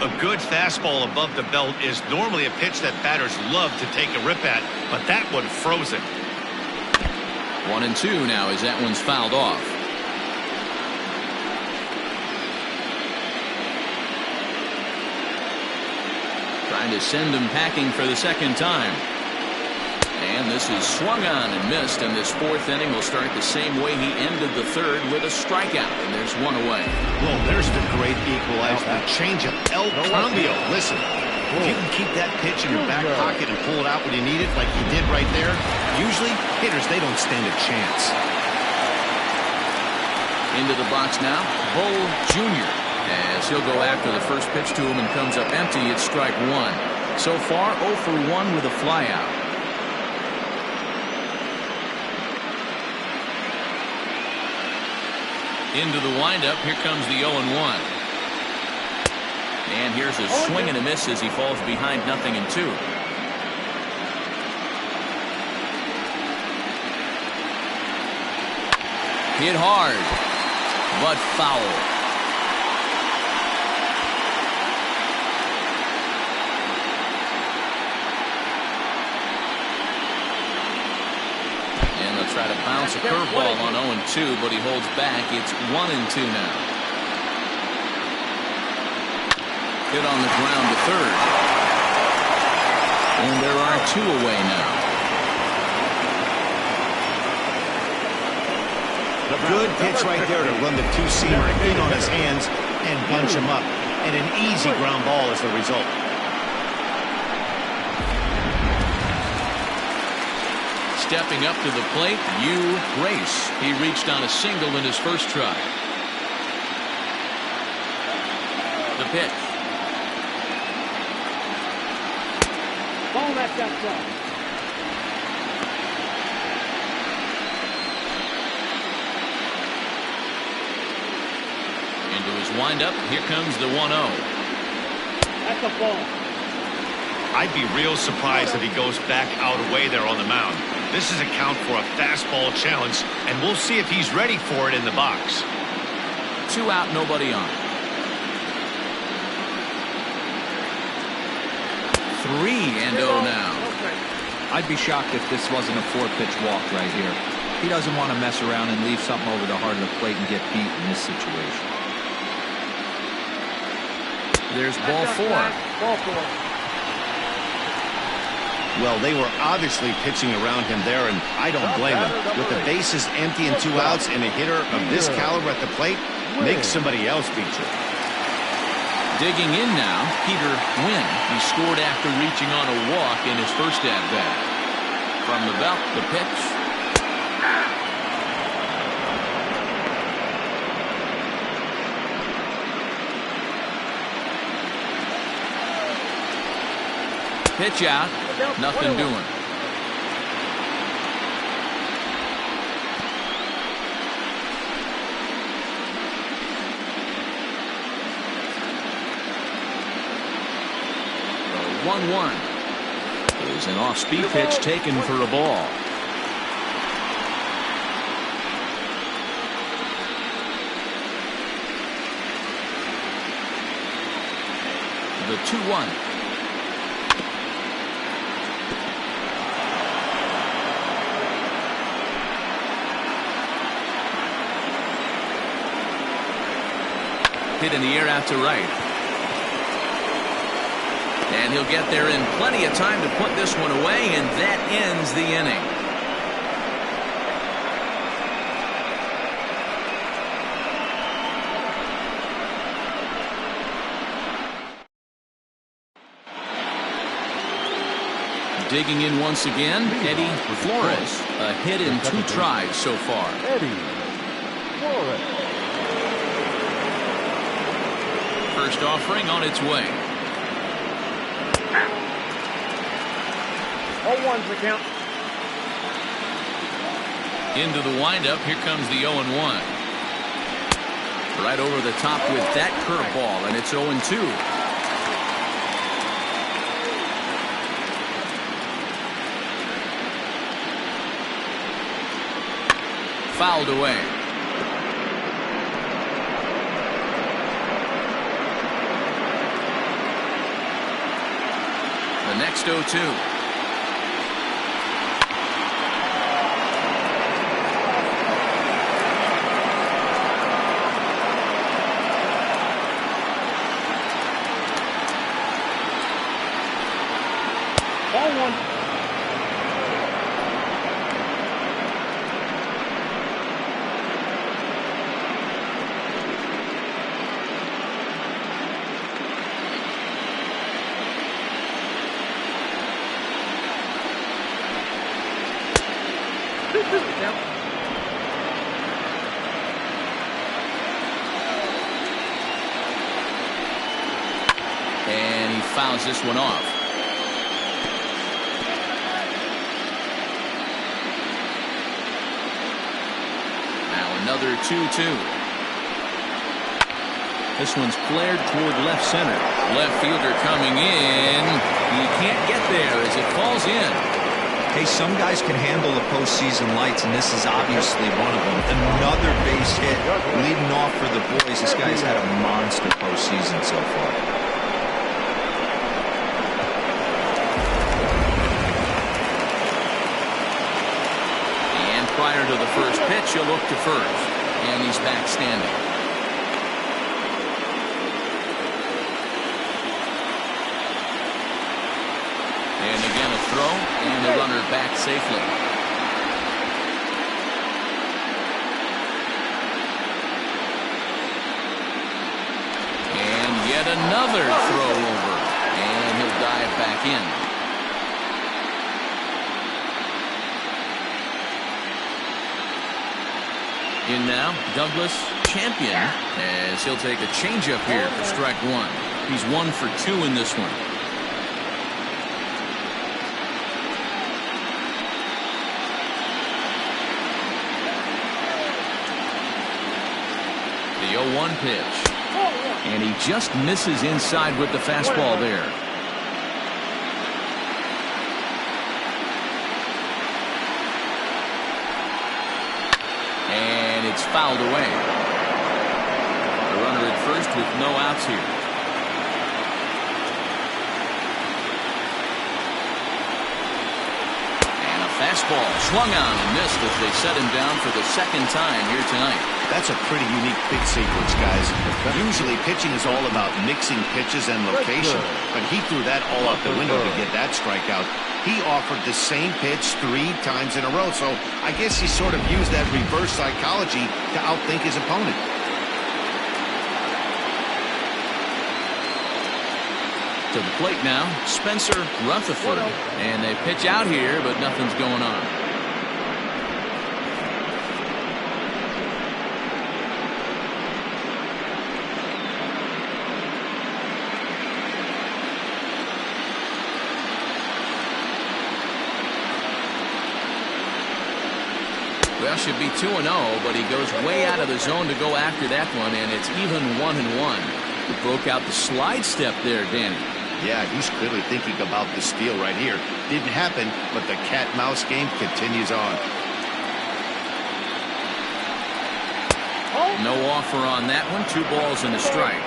A good fastball above the belt is normally a pitch that batters love to take a rip at, but that one froze it. 1-2 now as that one's fouled off. Trying to send him packing for the second time. And this is swung on and missed, and this fourth inning will start the same way he ended the third with a strikeout, and there's one away. Well, there's the great equalizer, the changeup, El Cambio. Listen, if you can keep that pitch in your back pocket and pull it out when you need it, like he did right there, usually hitters, they don't stand a chance. Into the box now, Bull Jr. as he'll go after the first pitch to him and comes up empty. It's strike one. So far, 0 for 1 with a flyout. Into the windup, here comes the 0-1. And here's a swing and a miss as he falls behind 0-2. Hit hard, but foul. And they'll try to bounce a curveball on 0-2, but he holds back. It's 1-2 now. Hit on the ground to third. And there are 2 away now. Good pitch right there to run the two-seamer in on his hands and bunch him up. And an easy ground ball is the result. Stepping up to the plate, Hugh Race. He reached on a single in his first try. The pitch. Ball left outside. Into his windup. Here comes the 1-0. That's a ball. I'd be real surprised if he goes back out away there on the mound. This is a count for a fastball challenge, and we'll see if he's ready for it in the box. 2 out, nobody on. 3-0 now. I'd be shocked if this wasn't a 4-pitch walk right here. He doesn't want to mess around and leave something over the heart of the plate and get beat in this situation. There's ball 4. Ball 4. Well, they were obviously pitching around him there, and I don't blame them. With the bases empty and 2 outs, and a hitter of this caliber at the plate, make somebody else beat you. Digging in now, Peter Wynn. He scored after reaching on a walk in his first at-bat. From the belt, the pitch. Pitch out. Nothing doing. The 1-1 is an off-speed pitch taken for a ball. The 2-1. Hit in the air out to right. And he'll get there in plenty of time to put this one away, and that ends the inning. Digging in once again, Eddie Flores. A hit in 2 tries so far. Eddie Flores. First offering on its way. 0-1's the count. Into the windup. Here comes the 0-1. Right over the top with that curveball, and it's 0-2. Fouled away. The next 0-2. Ball 1. And he fouls this one off. Now another 2-2. This one's flared toward left center. Left fielder coming in. He can't get there as it falls in. Hey, some guys can handle the postseason lights, and this is obviously one of them. Another base hit leading off for the boys. This guy's had a monster postseason so far. And prior to the first pitch, he'll look to first. And he's back standing. And again a throw, and the runner back safely. And yet another throw over, and he'll dive back in. In now, Douglas Champion, as he'll take a changeup here for strike 1. He's 1 for 2 in this one. The 0-1 pitch. And he just misses inside with the fastball there. And it's fouled away. The runner at first with no outs here. And a fastball swung on and missed as they set him down for the second time here tonight. That's a pretty unique pitch sequence, guys. Usually pitching is all about mixing pitches and location, but he threw that all out the window to get that strikeout. He offered the same pitch 3 times in a row, so I guess he sort of used that reverse psychology to outthink his opponent. To the plate now, Spencer Rutherford, and they pitch out here, but nothing's going on. Well, should be 2-0, but he goes way out of the zone to go after that one, and it's even 1-1. He broke out the slide step there, Danny. Yeah, he's clearly thinking about the steal right here. Didn't happen, but the cat-mouse game continues on. No offer on that one. 2 balls and a strike.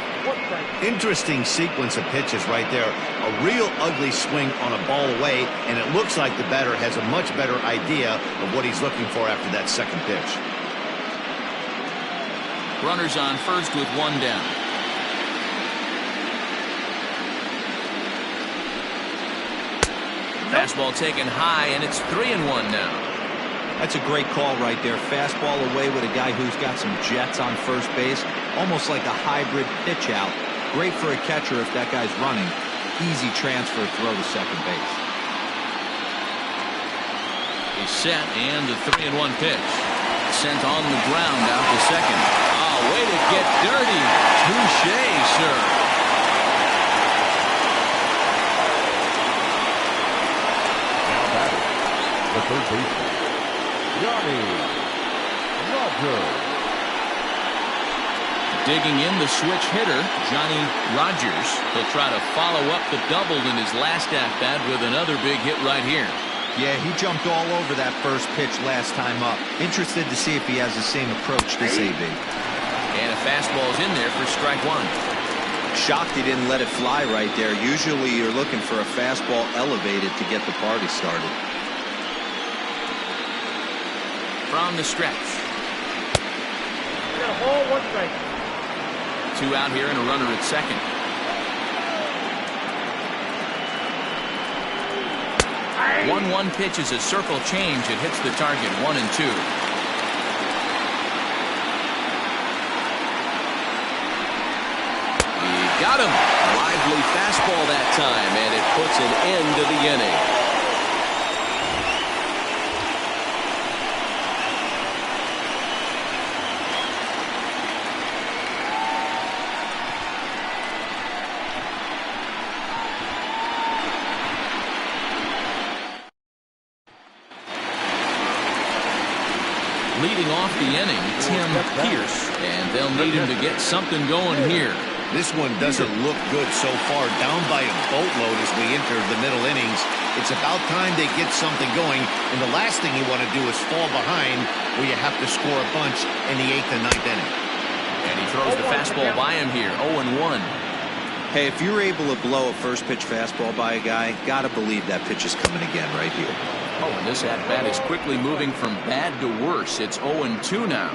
Interesting sequence of pitches right there. A real ugly swing on a ball away, and it looks like the batter has a much better idea of what he's looking for after that second pitch. Runners on first with 1 down. Fastball taken high, and it's 3-1 now. That's a great call right there. Fastball away with a guy who's got some jets on first base. Almost like a hybrid pitch out. Great for a catcher if that guy's running. Easy transfer throw to second base. He's set, and the 3-1 pitch. Sent on the ground out to second. Oh, way to get dirty. Touche, sir. Now batting, the third baseman, Johnny Rogers. Digging in the switch hitter, Johnny Rogers. He'll try to follow up the double in his last at-bat with another big hit right here. Yeah, he jumped all over that first pitch last time up. Interested to see if he has the same approach this AB. And a fastball's in there for strike 1. Shocked he didn't let it fly right there. Usually you're looking for a fastball elevated to get the party started. From the stretch. Got a ball, 1 strike. 2 out here and a runner at second. Aye. 1-1 pitch is a circle change. It hits the target. 1-2. He got him. Lively fastball that time, and it puts an end to the inning. Leading off the inning, Tim Pierce, and they'll need him to get something going here. This one doesn't look good so far. Down by a boatload as we enter the middle innings. It's about time they get something going, and the last thing you want to do is fall behind where you have to score a bunch in the 8th and 9th inning. And he throws the fastball by him here, 0-1. Hey, if you're able to blow a first pitch fastball by a guy, gotta believe that pitch is coming again right here. Oh, and this at-bat is quickly moving from bad to worse. It's 0-2 now.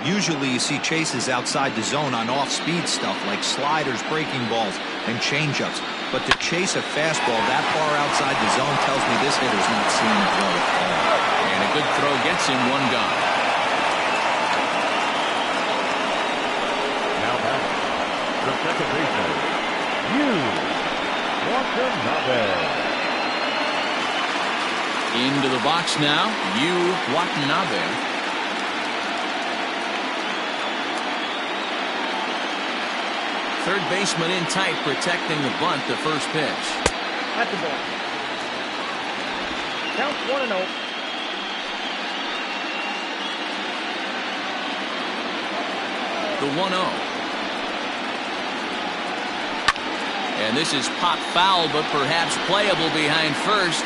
Usually you see chases outside the zone on off-speed stuff like sliders, breaking balls, and changeups. But to chase a fastball that far outside the zone tells me this hitter's not seeing it well at all. And a good throw gets him 1 gone. Now batting, the second baseman, Watanabe. Into the box now, Watanabe. Third baseman in tight, protecting the bunt, the first pitch. That's the ball. Counts 1-0. The 1-0. And this is pop foul, but perhaps playable behind first.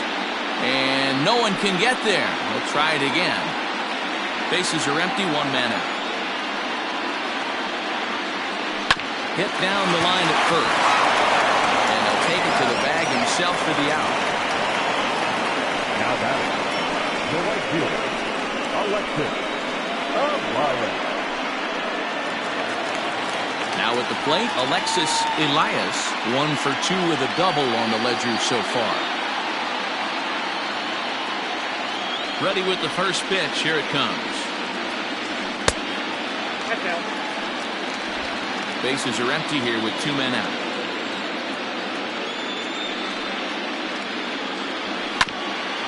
And no one can get there. We'll try it again. Bases are empty, 1 man out. Hit down the line at first. And he'll take it to the bag himself for the out. Now batting, the right fielder, Alexis Elias. Now at the plate, Alexis Elias, 1 for 2 with a double on the ledger so far. Ready with the first pitch. Here it comes. That's out. Bases are empty here with 2 men out.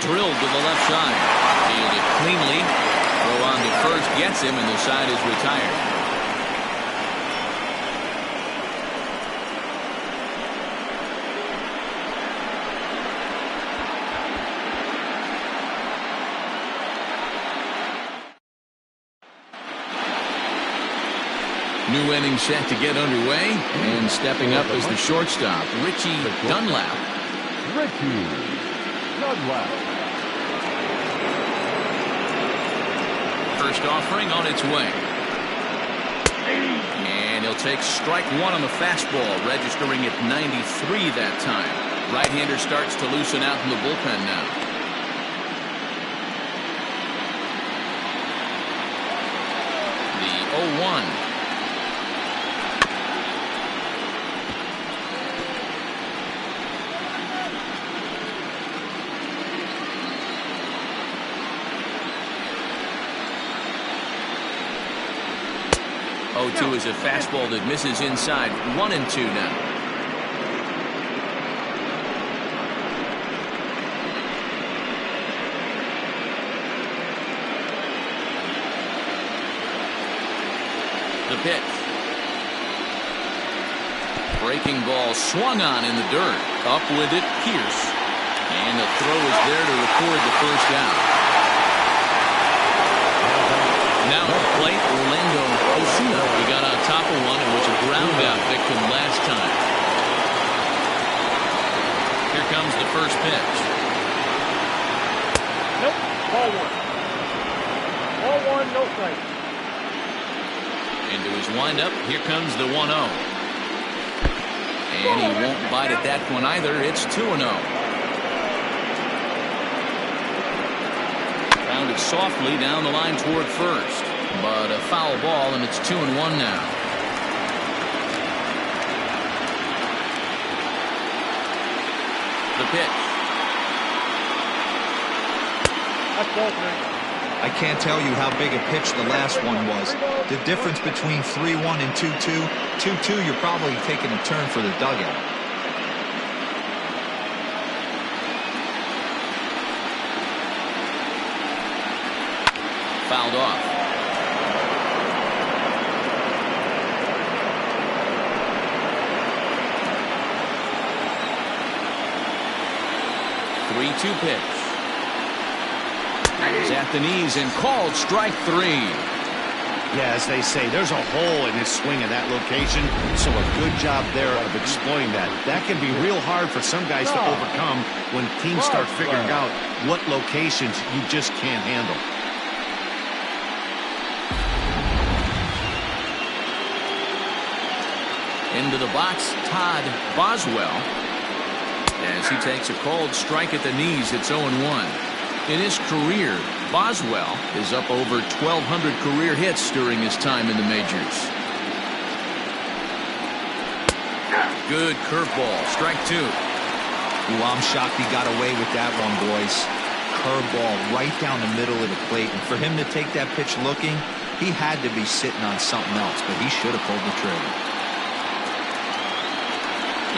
Drilled to the left side. Fielded cleanly. Throw on to first gets him, and the side is retired. New inning set to get underway, and stepping up as the shortstop, Richie Dunlap. Richie Dunlap. First offering on its way. And he'll take strike one on the fastball, registering at 93 that time. Right-hander starts to loosen out in the bullpen now. The 0-1. 0-2 is a fastball that misses inside. 1-2 now. The pitch. Breaking ball swung on in the dirt. Up with it, Pierce. And the throw is there to record the first out. Now at the plate, Orlando Osuna. He got on top of one and was a ground out victim last time. Here comes the first pitch. Nope. Ball one. Ball one, no strike. Into his windup, here comes the 1-0. And he won't bite at that one either. It's 2-0. Rounded softly down the line toward first. But a foul ball, and it's 2-1 now. The pitch. That's ball three. I can't tell you how big a pitch the last one was. The difference between 3-1 and 2-2. 2-2, you're probably taking a turn for the dugout. Fouled off. Three-two pitch. Is at the knees and called strike three. Yeah, as they say, there's a hole in his swing in that location, so a good job there of exploiting that. That can be real hard for some guys to overcome when teams start figuring out what locations you just can't handle. Into the box, Todd Boswell. As he takes a called strike at the knees, it's 0-1. In his career, Boswell is up over 1,200 career hits during his time in the majors. Good curveball, strike two. Ooh, I'm shocked he got away with that one, boys. Curveball right down the middle of the plate. And for him to take that pitch looking, he had to be sitting on something else, but he should have pulled the trigger.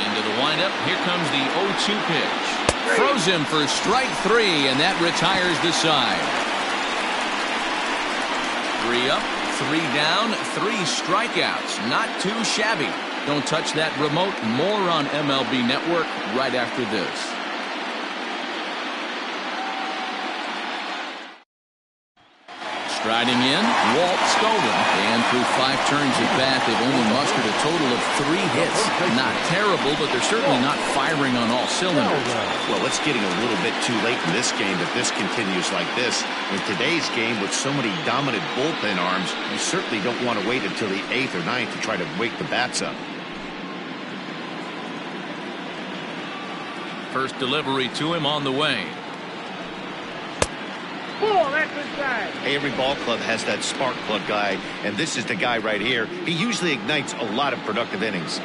Into the windup, here comes the 0-2 pitch. Throws him for strike three, and that retires the side. 3 up, 3 down, 3 strikeouts. Not too shabby. Don't touch that remote. More on MLB Network right after this. Striding in, Walt Scoven. And through 5 turns at bat, they've only mustered a total of 3 hits. Not terrible, but they're certainly not firing on all cylinders. Well, it's getting a little bit too late in this game if this continues like this. In today's game, with so many dominant bullpen arms, you certainly don't want to wait until the 8th or 9th to try to wake the bats up. First delivery to him on the way. Ball, that's inside. Hey, every ball club has that spark plug guy, and this is the guy right here. He usually ignites a lot of productive innings.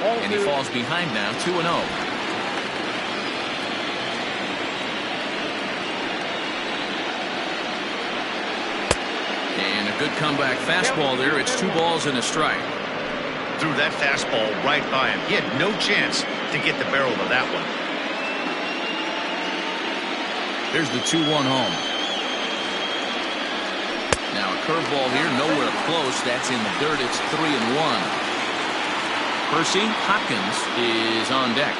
And he falls behind now, 2-0. And a good comeback fastball there. It's 2 balls and a strike. Threw that fastball right by him. He had no chance to get the barrel of that one. Here's the 2-1 home. Now a curveball here, nowhere close. That's in the dirt. It's 3-1. Percy Hopkins is on deck.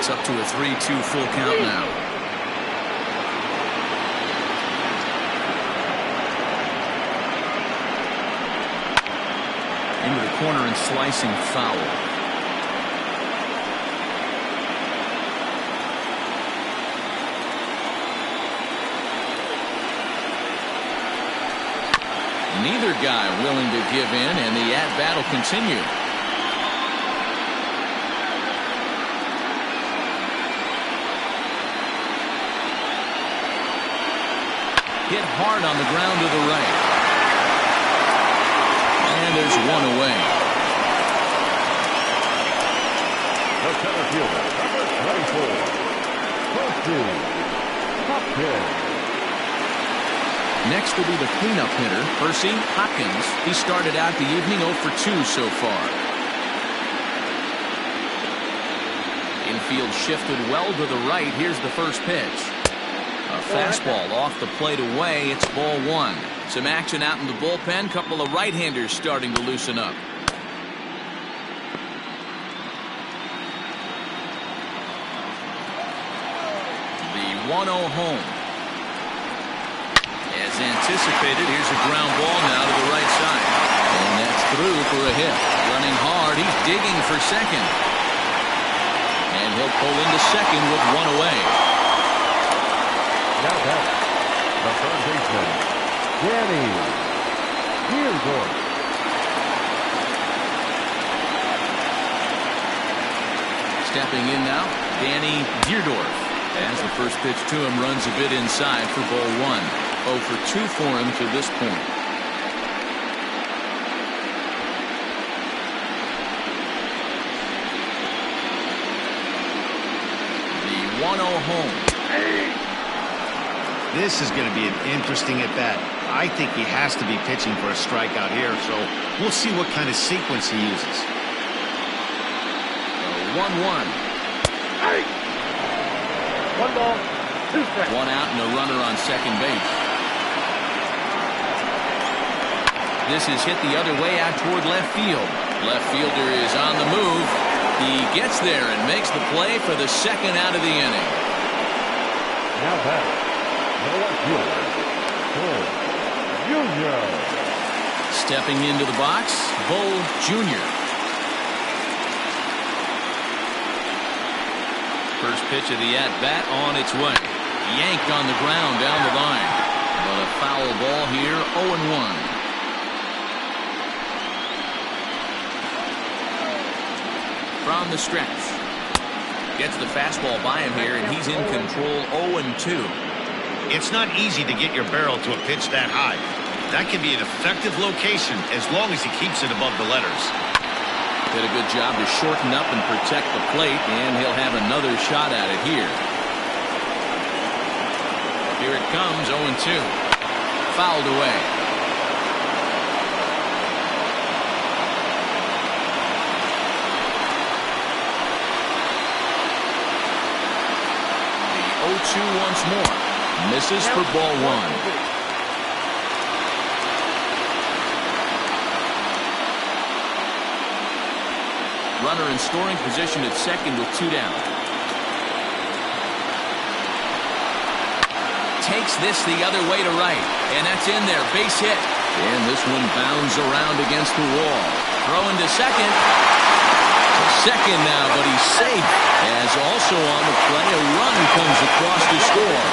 It's up to a 3-2 full count now. Into the corner and slicing foul. Neither guy willing to give in, and the at-bat will continue. Hit hard on the ground to the right. And there's one away. The center fielder, number 24, Hopkins. Next will be the cleanup hitter, Percy Hopkins. He started out the evening 0 for 2 so far. Infield shifted well to the right. Here's the first pitch. A fastball off the plate away. It's ball 1. Some action out in the bullpen. Couple of right-handers starting to loosen up. The 1-0 home. As anticipated, here's a ground ball now to the right side. And that's through for a hit. Running hard, he's digging for second. And he'll pull into second with one away. Now back, the third baseman, Danny Deardorff. Stepping in now, Danny Deardorff. As the first pitch to him runs a bit inside for ball 1. 0 for 2 for him to this point. The 1-0 home. This is going to be an interesting at bat. I think he has to be pitching for a strikeout here, so we'll see what kind of sequence he uses. 1-1. 1 ball, 2 strikes. 1 out and a runner on second base. This is hit the other way out toward left field. Left fielder is on the move. He gets there and makes the play for the second out of the inning. Now back, the left fielder, Bull Jr. Stepping into the box, Bull Jr. First pitch of the at-bat on its way. Yanked on the ground down the line. But a foul ball here, 0-1. From the stretch. Gets the fastball by him here, and he's in control 0-2. It's not easy to get your barrel to a pitch that high. That can be an effective location as long as he keeps it above the letters. Did a good job to shorten up and protect the plate, and he'll have another shot at it here. Here it comes, 0-2. Fouled away. The 0-2 once more. Misses for ball 1. Runner in scoring position at second with 2 down. Takes this the other way to right, and that's in there. Base hit. And this one bounds around against the wall. Throwing to second. To second now, but he's safe. As also on the play, a run comes across to score.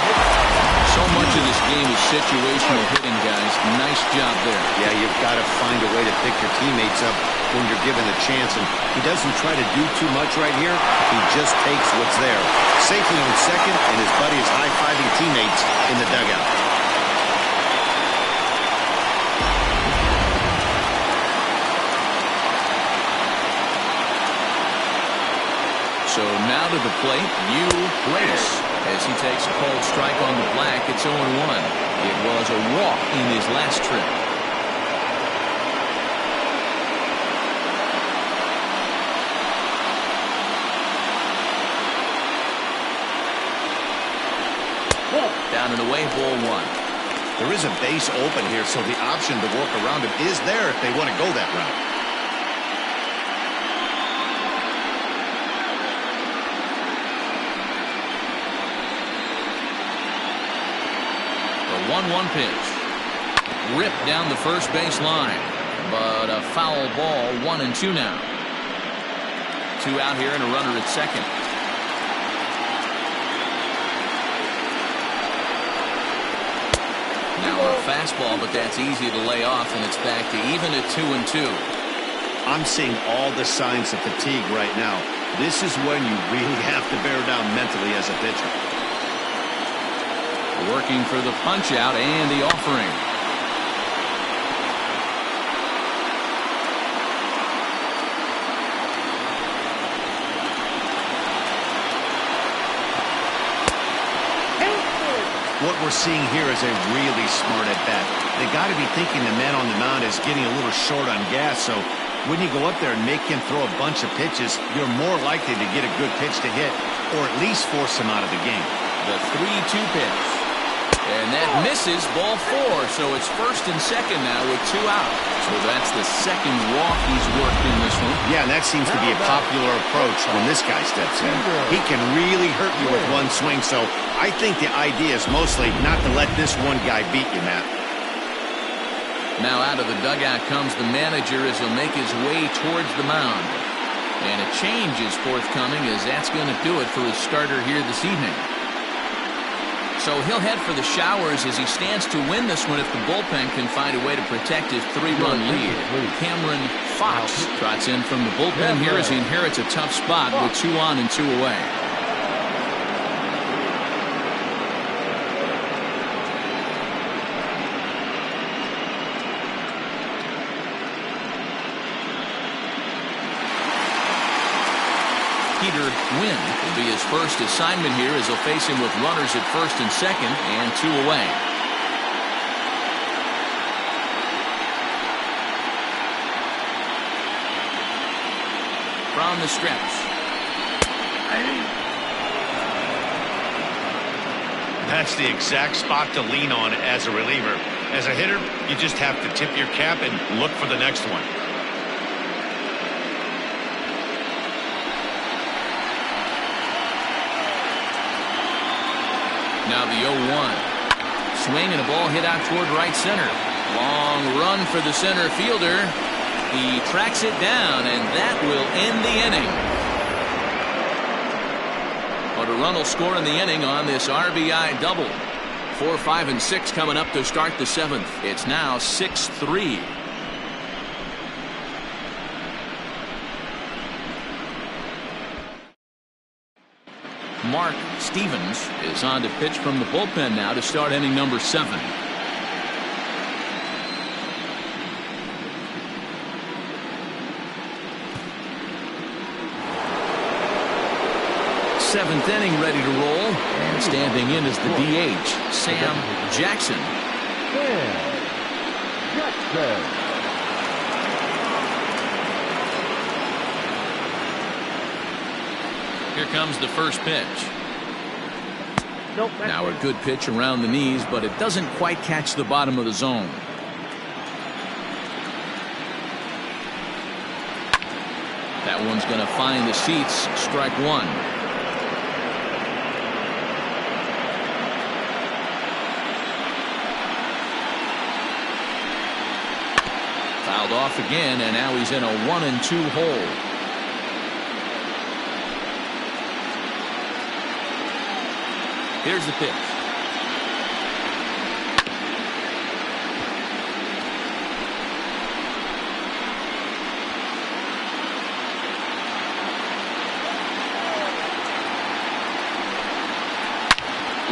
So much of this game is situational hitting, guys. Nice job there. Yeah, you've got to find a way to pick your teammates up when you're given a chance, and he doesn't try to do too much right here. He just takes what's there. Safely on second, and his buddy is high-fiving teammates in the dugout. So now to the plate, Place. As he takes a cold strike on the black, it's 0-1. It was a walk in his last trip. Down and away, ball 1. There is a base open here, so the option to work around him is there if they want to go that route. 1-1 pitch. Ripped down the first base line, but a foul ball. 1-2 now. 2 out here and a runner at second. Now a fastball, but that's easy to lay off, and it's back to even at 2-2. I'm seeing all the signs of fatigue right now. This is when you really have to bear down mentally as a pitcher. Working for the punch out and the offering. What we're seeing here is a really smart at-bat. They got to be thinking the man on the mound is getting a little short on gas, so when you go up there and make him throw a bunch of pitches, you're more likely to get a good pitch to hit, or at least force him out of the game. The 3-2 pitch. And that misses, ball 4, so it's first and second now with 2 out. So that's the second walk he's worked in this one. Yeah, and that seems to be a popular approach when this guy steps in. He can really hurt you with one swing, so I think the idea is mostly not to let this one guy beat you, Matt. Now out of the dugout comes the manager as he'll make his way towards the mound. And a change is forthcoming, as that's going to do it for his starter here this evening. So he'll head for the showers as he stands to win this one if the bullpen can find a way to protect his 3-run lead. Cameron Fox trots in from the bullpen here as he inherits a tough spot with 2 on and 2 away. Peter Wynn will be his first assignment here as he'll face him with runners at first and second and 2 away. From the stretch. That's the exact spot to lean on as a reliever. As a hitter, you just have to tip your cap and look for the next one. Now the 0-1. Swing and a ball hit out toward right center. Long run for the center fielder. He tracks it down, and that will end the inning. But a run will score in the inning on this RBI double. 4, 5, and 6 coming up to start the 7th. It's now 6-3. Mark Stevens is on to pitch from the bullpen now to start inning number 7. Seventh inning ready to roll, and standing in is the DH, Sam Jackson. Here comes the first pitch. Now a good pitch around the knees, but it doesn't quite catch the bottom of the zone. That one's going to find the seats. Strike 1. Fouled off again, and now he's in a 1-2 hole. Here's the pitch.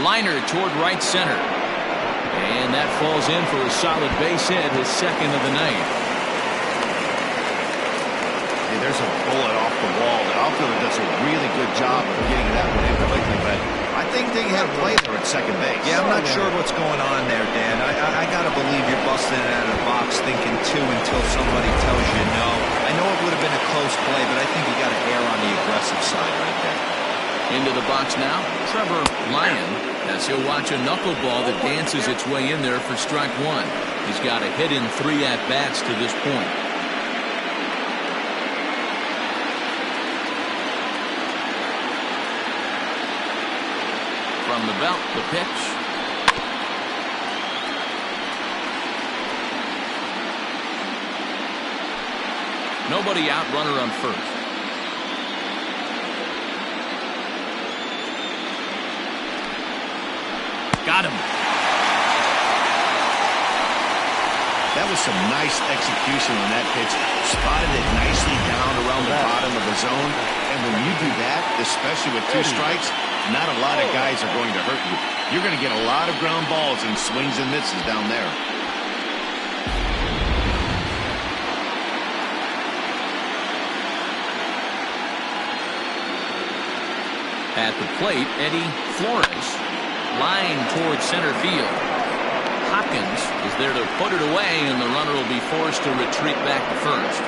Liner toward right center. And that falls in for a solid base hit, his second of the night. Hey, there's a bullet off the wall. The outfielder does a really good job of getting that one in quickly, but I think they had a play there at second base. Yeah, I'm not sure what's going on there, Dan. I got to believe you're busting it out of the box thinking 2 until somebody tells you no. I know it would have been a close play, but I think you got to err on the aggressive side right there. Into the box now, Trevor Lyon, as he'll watch a knuckleball that dances its way in there for strike 1. He's got a hit in 3 at-bats to this point. From the belt, the pitch. Nobody out, runner on first. Got him. That was some nice execution on that pitch. Spotted it nicely down around the bottom of the zone. And when you do that, especially with 2 strikes, not a lot of guys are going to hurt you. You're going to get a lot of ground balls and swings and misses down there. At the plate, Eddie Flores, line towards center field. Hopkins is there to put it away, and the runner will be forced to retreat back to first.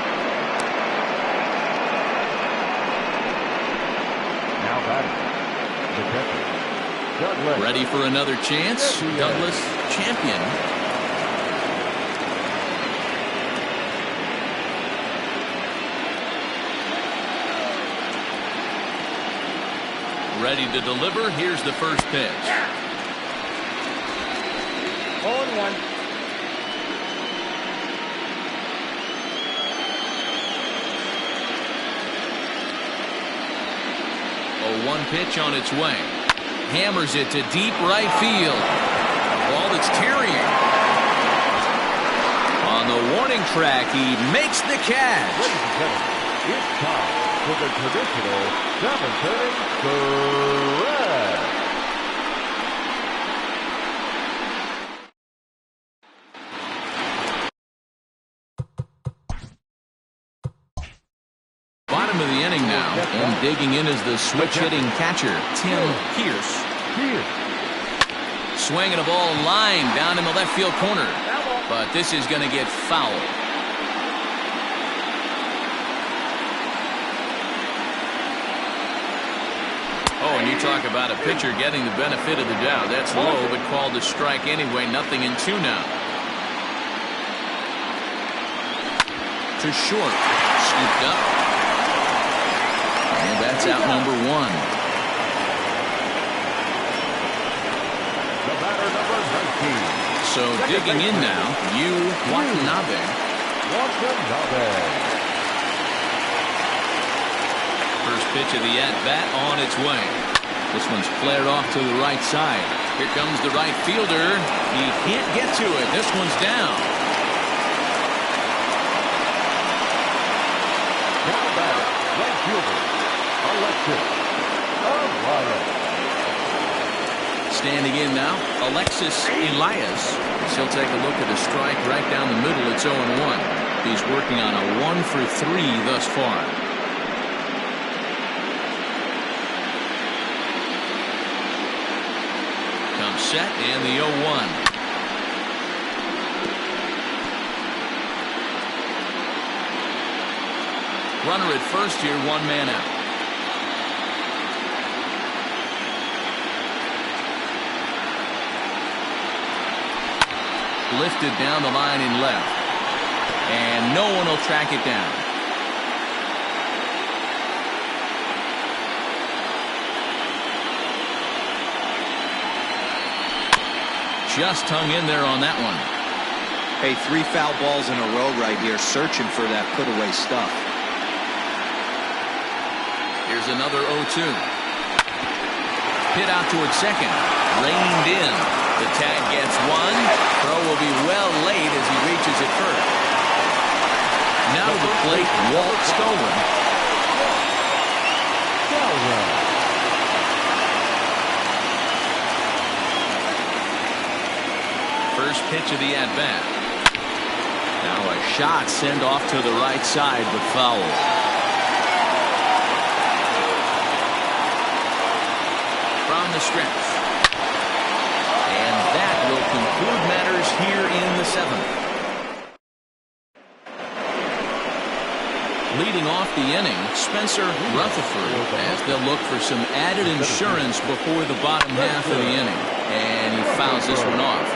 Now batting, the catcher, Douglas. Ready for another chance. Douglas, champion. Ready to deliver. Here's the first pitch. 0-1. A 1 pitch on its way. Hammers it to deep right field. Ball that's carrying. On the warning track, he makes the catch. Ladies and gentlemen, it's time for the traditional 7th inning correct. Bottom of the inning now, and digging in is the switch-hitting catcher, Tim Pierce. Swinging a ball line down in the left field corner, but this is going to get fouled. Oh, and you talk about a pitcher getting the benefit of the doubt. That's low, but called a strike anyway. 0-2 now. To short, scooped up. And that's out number 1. The batter number 19. So digging in now, Watanabe. First pitch of the at-bat on its way. This one's flared off to the right side. Here comes the right fielder. He can't get to it. This one's down. Now batter, right fielder, Alexis. Standing in now, Alexis Elias. He'll take a look at a strike right down the middle. It's 0-1. He's working on a 1 for 3 thus far. Comes set and the 0-1. Runner at first here, 1 man out. Lifted down the line in left. And no one will track it down. Just hung in there on that one. Hey, 3 foul balls in a row right here, searching for that put-away stuff. Here's another 0-2. Hit out towards second. Reined in. The tag gets 1. Throw will be well late as he reaches it first. Now to the plate, Walt Scowen. First pitch of the at-bat. Now a shot sent off to the right side, but foul. From the stretch. And that will conclude matters here in the 7th. Leading off the inning, Spencer Rutherford, as they'll look for some added insurance before the bottom half of the inning. And he fouls this one off.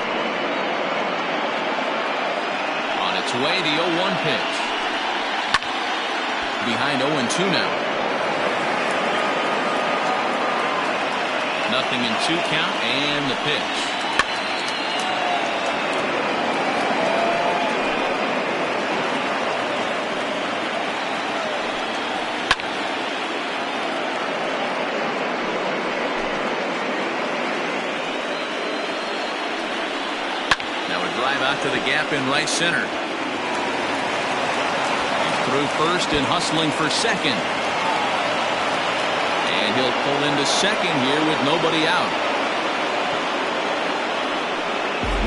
On its way, the 0-1 pitch. Behind 0-2 now. 0-2 count and the pitch. out to the gap in right center. Through first and hustling for second. And he'll pull into second here with nobody out.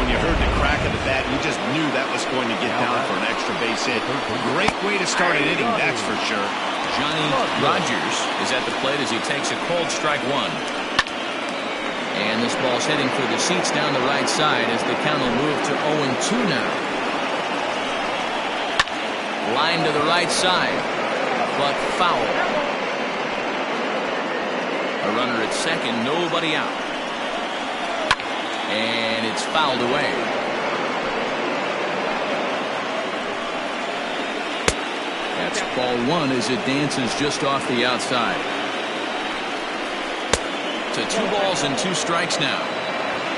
When you heard the crack of the bat, you just knew that was going to get down for an extra base hit. Great way to start an inning, that's for sure. Johnny Rogers is at the plate as he takes a cold strike one. And this ball's heading for the seats down the right side as the count will move to 0-2 now. Line to the right side, but foul. A runner at second, nobody out. And it's fouled away. That's ball one as it dances just off the outside. To 2 balls and 2 strikes now.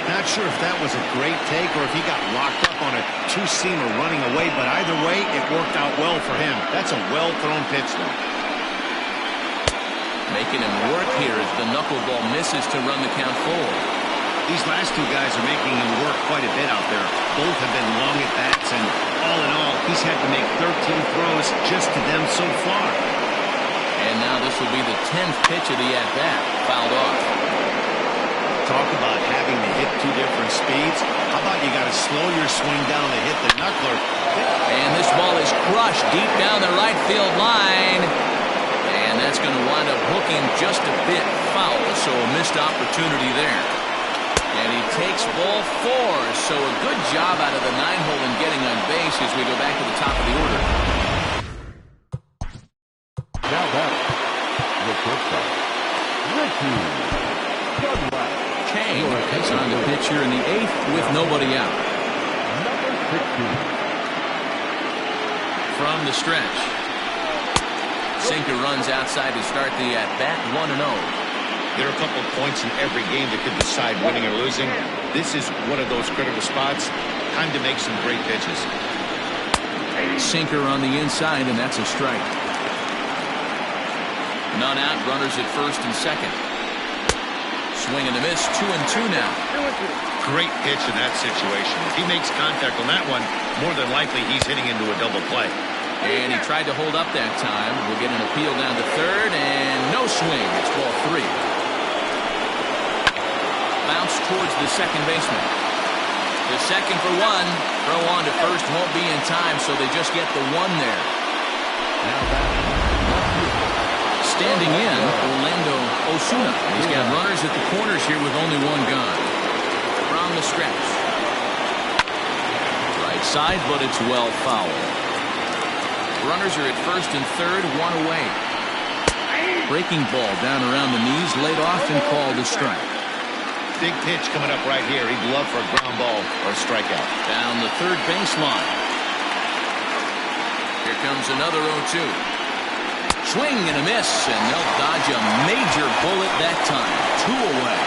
Not sure if that was a great take or if he got locked up on a two-seamer running away, but either way, it worked out well for him. That's a well-thrown pitch, though. Making him work here as the knuckleball misses to run the count forward. These last 2 guys are making him work quite a bit out there. Both have been long at bats, and all in all, he's had to make 13 throws just to them so far. And now this will be the 10th pitch of the at-bat, fouled off. Talk about having to hit 2 different speeds. How about you got to slow your swing down to hit the knuckler? And this ball is crushed deep down the right field line. And that's going to wind up hooking just a bit foul, so a missed opportunity there. And he takes ball 4, so a good job out of the 9-hole in getting on base as we go back to the top of the order. Now batting, the shortstop, Ricky Gunright. Chang is on the pitch here in the 8th with nobody out. Number 16. From the stretch. Sinker runs outside to start the at-bat, 1-0. There are a couple of points in every game that could decide winning or losing. This is one of those critical spots. Time to make some great pitches. Sinker on the inside, and that's a strike. None out, runners at first and second. Swing and a miss, 2-2 now. Great pitch in that situation. If he makes contact on that one, more than likely he's hitting into a double play. And he tried to hold up that time. We'll get an appeal down to third, and no swing. It's ball 3. Bounce towards the second baseman. The second for 1. Throw on to first won't be in time, so they just get the 1 there. Now batting, Standing in, Orlando Osuna. He's got runners at the corners here with only 1 gone. From the stretch. Right side, but it's well fouled. Runners are at first and third, 1 away. Breaking ball down around the knees, laid off and called a strike. Big pitch coming up right here. He'd love for a ground ball or a strikeout. Down the third baseline. Here comes another 0-2. Swing and a miss, and they'll dodge a major bullet that time. 2 away.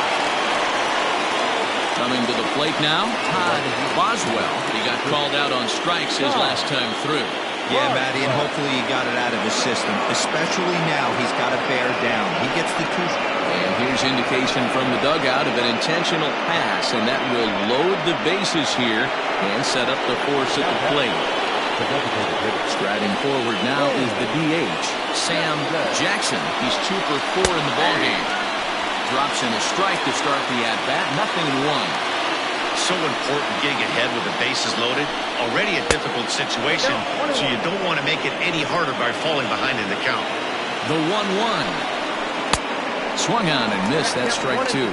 Coming to the plate now, Todd Boswell. He got called out on strikes his last time through. Yeah, Matty, and hopefully he got it out of his system. Especially now, he's got to bear down. He gets the 2. And here's indication from the dugout of an intentional pass, and that will load the bases here and set up the force at the plate. Striding forward now is the DH, Sam Jackson. He's 2 for 4 in the ballgame. Drops in a strike to start the at-bat, 0-1. So important getting ahead with the bases loaded. Already a difficult situation, so you don't want to make it any harder by falling behind in the count. The 1-1. Swung on and missed. That strike 2.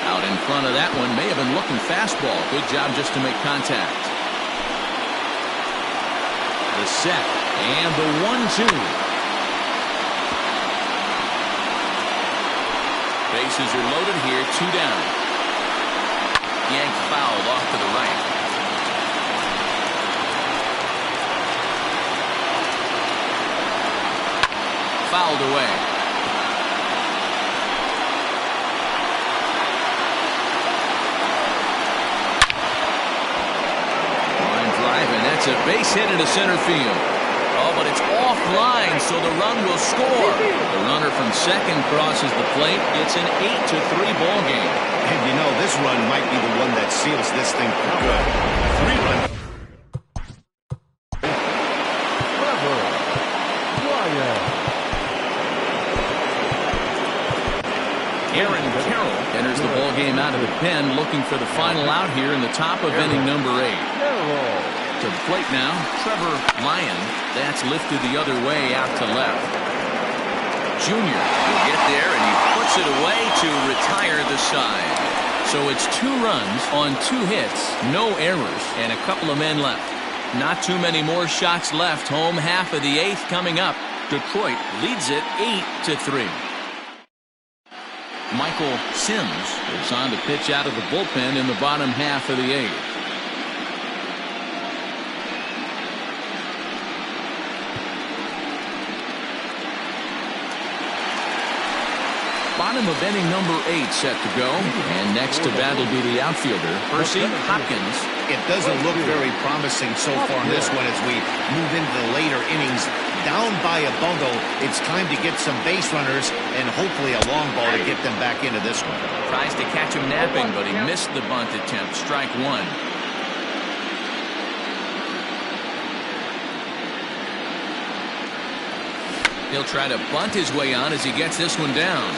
Out in front of that one, may have been looking fastball. Good job just to make contact. The set and the 1-2. Bases are loaded here, 2 down. Yanked foul off to the right. Fouled away. Line drive, and that's a base hit into center field. ball, but it's offline, so the run will score. The runner from second crosses the plate. It's an 8-3 ball game. And you know, this run might be the one that seals this thing for good. A 3-run. Aaron Carroll enters the ball game out of the pen, looking for the final out here in the top of inning number 8. To the plate now, Trevor Lyon. That's lifted the other way out to left. Junior will get there, and he puts it away to retire the side. So it's 2 runs on 2 hits, no errors, and a couple of men left. Not too many more shots left. Home half of the 8th coming up. Detroit leads it 8-3. Michael Sims is on to pitch out of the bullpen in the bottom half of the 8th. Bottom of inning number 8 set to go. And next to bat will be the outfielder, Percy Hopkins. It doesn't look very promising so far in this one as we move into the later innings. Down by a bundle, it's time to get some base runners and hopefully a long ball to get them back into this one. Tries to catch him napping, but he missed the bunt attempt. Strike 1. He'll try to bunt his way on as he gets this one down.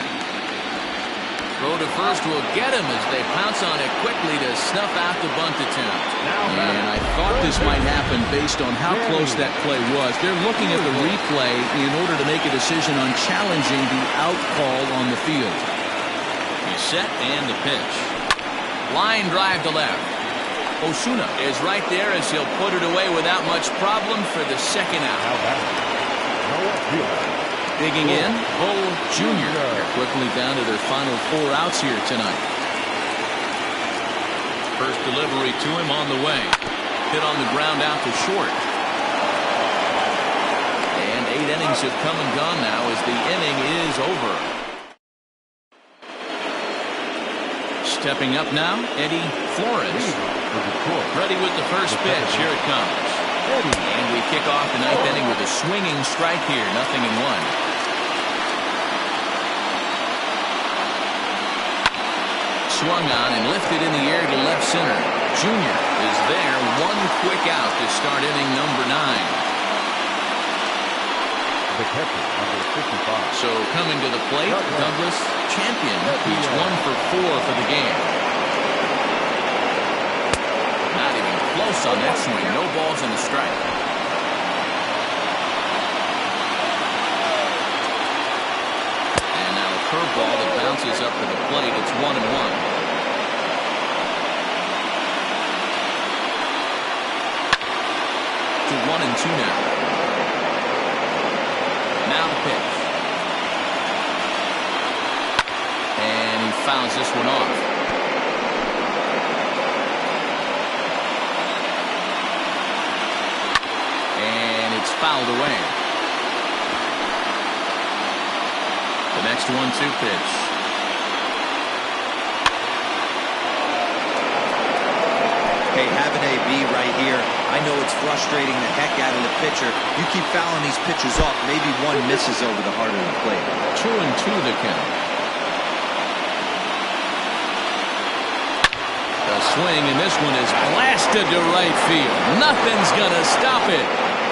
Throw to first will get him as they pounce on it quickly to snuff out the bunt attempt. And I thought this might happen based on how close that play was. They're looking at the replay in order to make a decision on challenging the out call on the field. He's set and the pitch. Line drive to left. Osuna is right there as he'll put it away without much problem for the second out. Digging in, Bull Jr. They're quickly down to their final 4 outs here tonight. First delivery to him on the way. Hit on the ground out to short. And 8 innings have come and gone now as the inning is over. Stepping up now, Eddie Flores. Ready with the first pitch. Here it comes. And we kick off the 9th inning with a swinging strike here. 0-1. Swung on and lifted in the air to left center. Junior is there. 1 quick out to start inning number 9. The catcher, number 55. So coming to the plate, Douglas Champion. He's 1 for 4 for the game. Not even close on that swing. No balls and a strike. And now a curveball that bounces up to the plate. It's 1-1. To 1-2 now. Now the pitch. And he fouls this one off. And it's fouled away. The next 1-2 pitch. Hey, having a B right here, I know it's frustrating the heck out of the pitcher. You keep fouling these pitches off, maybe one misses over the heart of the plate. 2-2 the count. The swing, and this one is blasted to right field. Nothing's gonna stop it.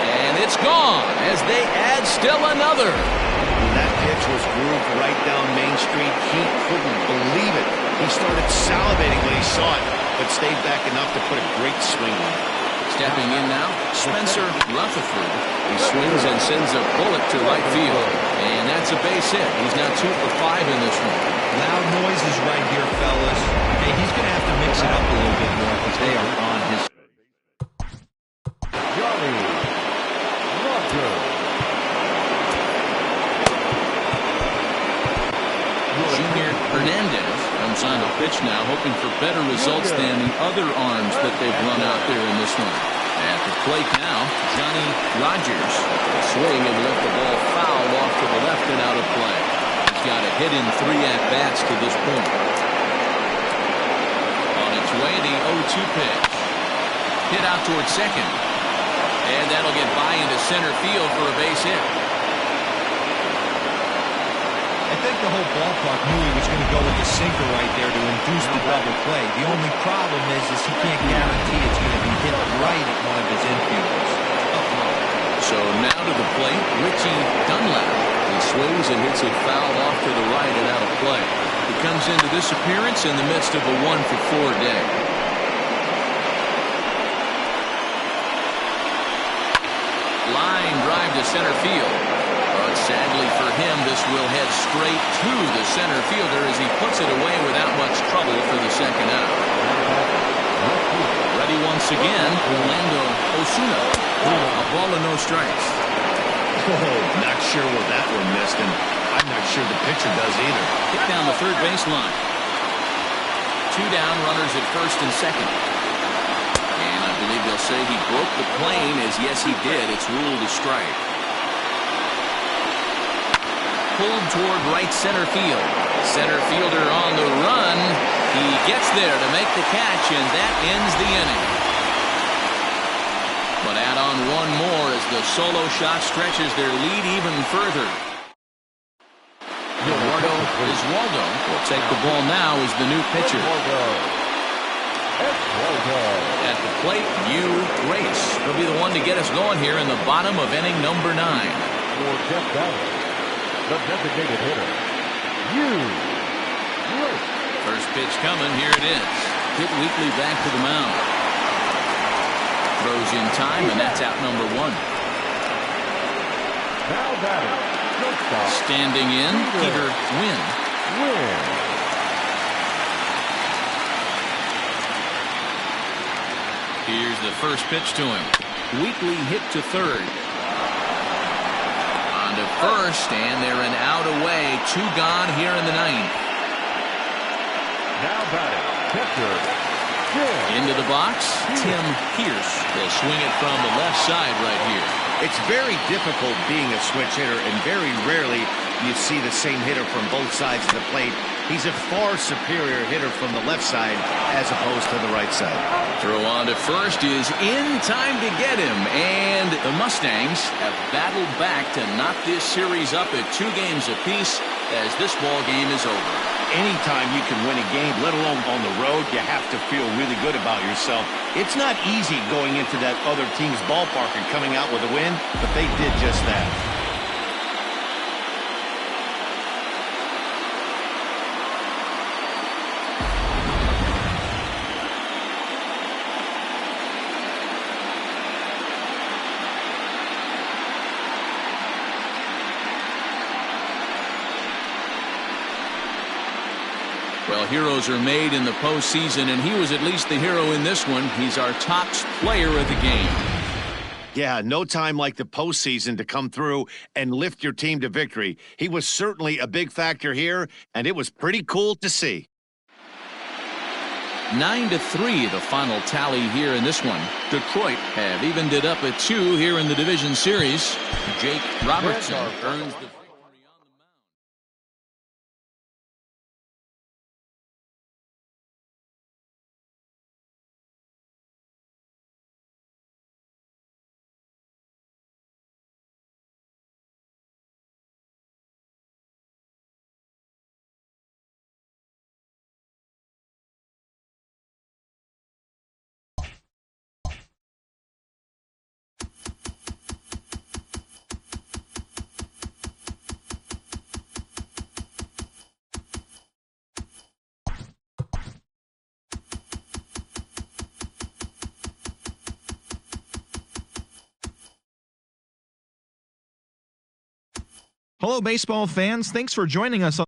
And it's gone as they add still another. That pitch was grooved right down Main Street. He couldn't believe it. He started salivating when he saw it, but stayed back enough to put a great swing on it. Stepping in now, Spencer Rutherford. He swings and sends a bullet to right field. And that's a base hit. He's now 2 for 5 in this one. Loud noises right here, fellas. Hey, he's going to have to mix it up a little bit more because they are on his. Johnny Roger. Junior Hernandez comes on to pitch now, hoping for better results than the other arms that they've run out there in this one. At the plate now, Johnny Rogers. Swing and let the ball foul off to the left and out of play. He's got a hit in 3 at-bats to this point. On its way, the 0-2 pitch. Hit out towards second. And that'll get by into center field for a base hit. I think the whole ballpark knew he was going to go with the sinker right there to induce the double play. The only problem is he can't guarantee it's going to be hit right at one of his infielders. So now to the plate, Richie Dunlap. He swings and hits it foul off to the right and out of play. He comes into this appearance in the midst of a 1-for-4 day. Line drive to center field. But sadly for him, this will head straight to the center fielder as he puts it away without much trouble for the second out. Ready once again, Orlando Osuna. A ball and no strikes. Oh, not sure where that one missed, and I'm not sure the pitcher does either. Hit down the third baseline. 2 down, runners at first and second. And I believe they'll say he broke the plane, as yes he did. It's ruled a strike. Pulled toward right center field. Center fielder on the run. He gets there to make the catch, and that ends the inning. But add on one more as the solo shot stretches their lead even further. Eduardo Oswaldo will take the ball now as the new pitcher. At the plate, Hugh Grace will be the one to get us going here in the bottom of inning number 9. For Jeff Ballard, the designated hitter, Hugh Grace. First pitch coming, here it is. Hit Weekly back to the mound. Throws in time, and that's out number 1. Now batting, shortstop. Standing in, Peter Wynn. Here's the first pitch to him. Weekly hit to third. On to first, and they're an out away. 2 gone here in the 9th. Now batting, pitcher. Into the box, Tim Pierce. They'll swing it from the left side right here. It's very difficult being a switch hitter, and very rarely you see the same hitter from both sides of the plate. He's a far superior hitter from the left side as opposed to the right side. Throw on to first is in time to get him, and the Mustangs have battled back to knock this series up at 2 games apiece as this ball game is over. Anytime you can win a game, let alone on the road, you have to feel really good about yourself. It's not easy going into that other team's ballpark and coming out with a win, but they did just that. Well, heroes are made in the postseason, and he was at least the hero in this one. He's our top player of the game. Yeah, no time like the postseason to come through and lift your team to victory. He was certainly a big factor here, and it was pretty cool to see. 9-3, the final tally here in this one. Detroit have evened it up at 2 here in the division series. Jake Robertson earns the Hello, baseball fans. Thanks for joining us on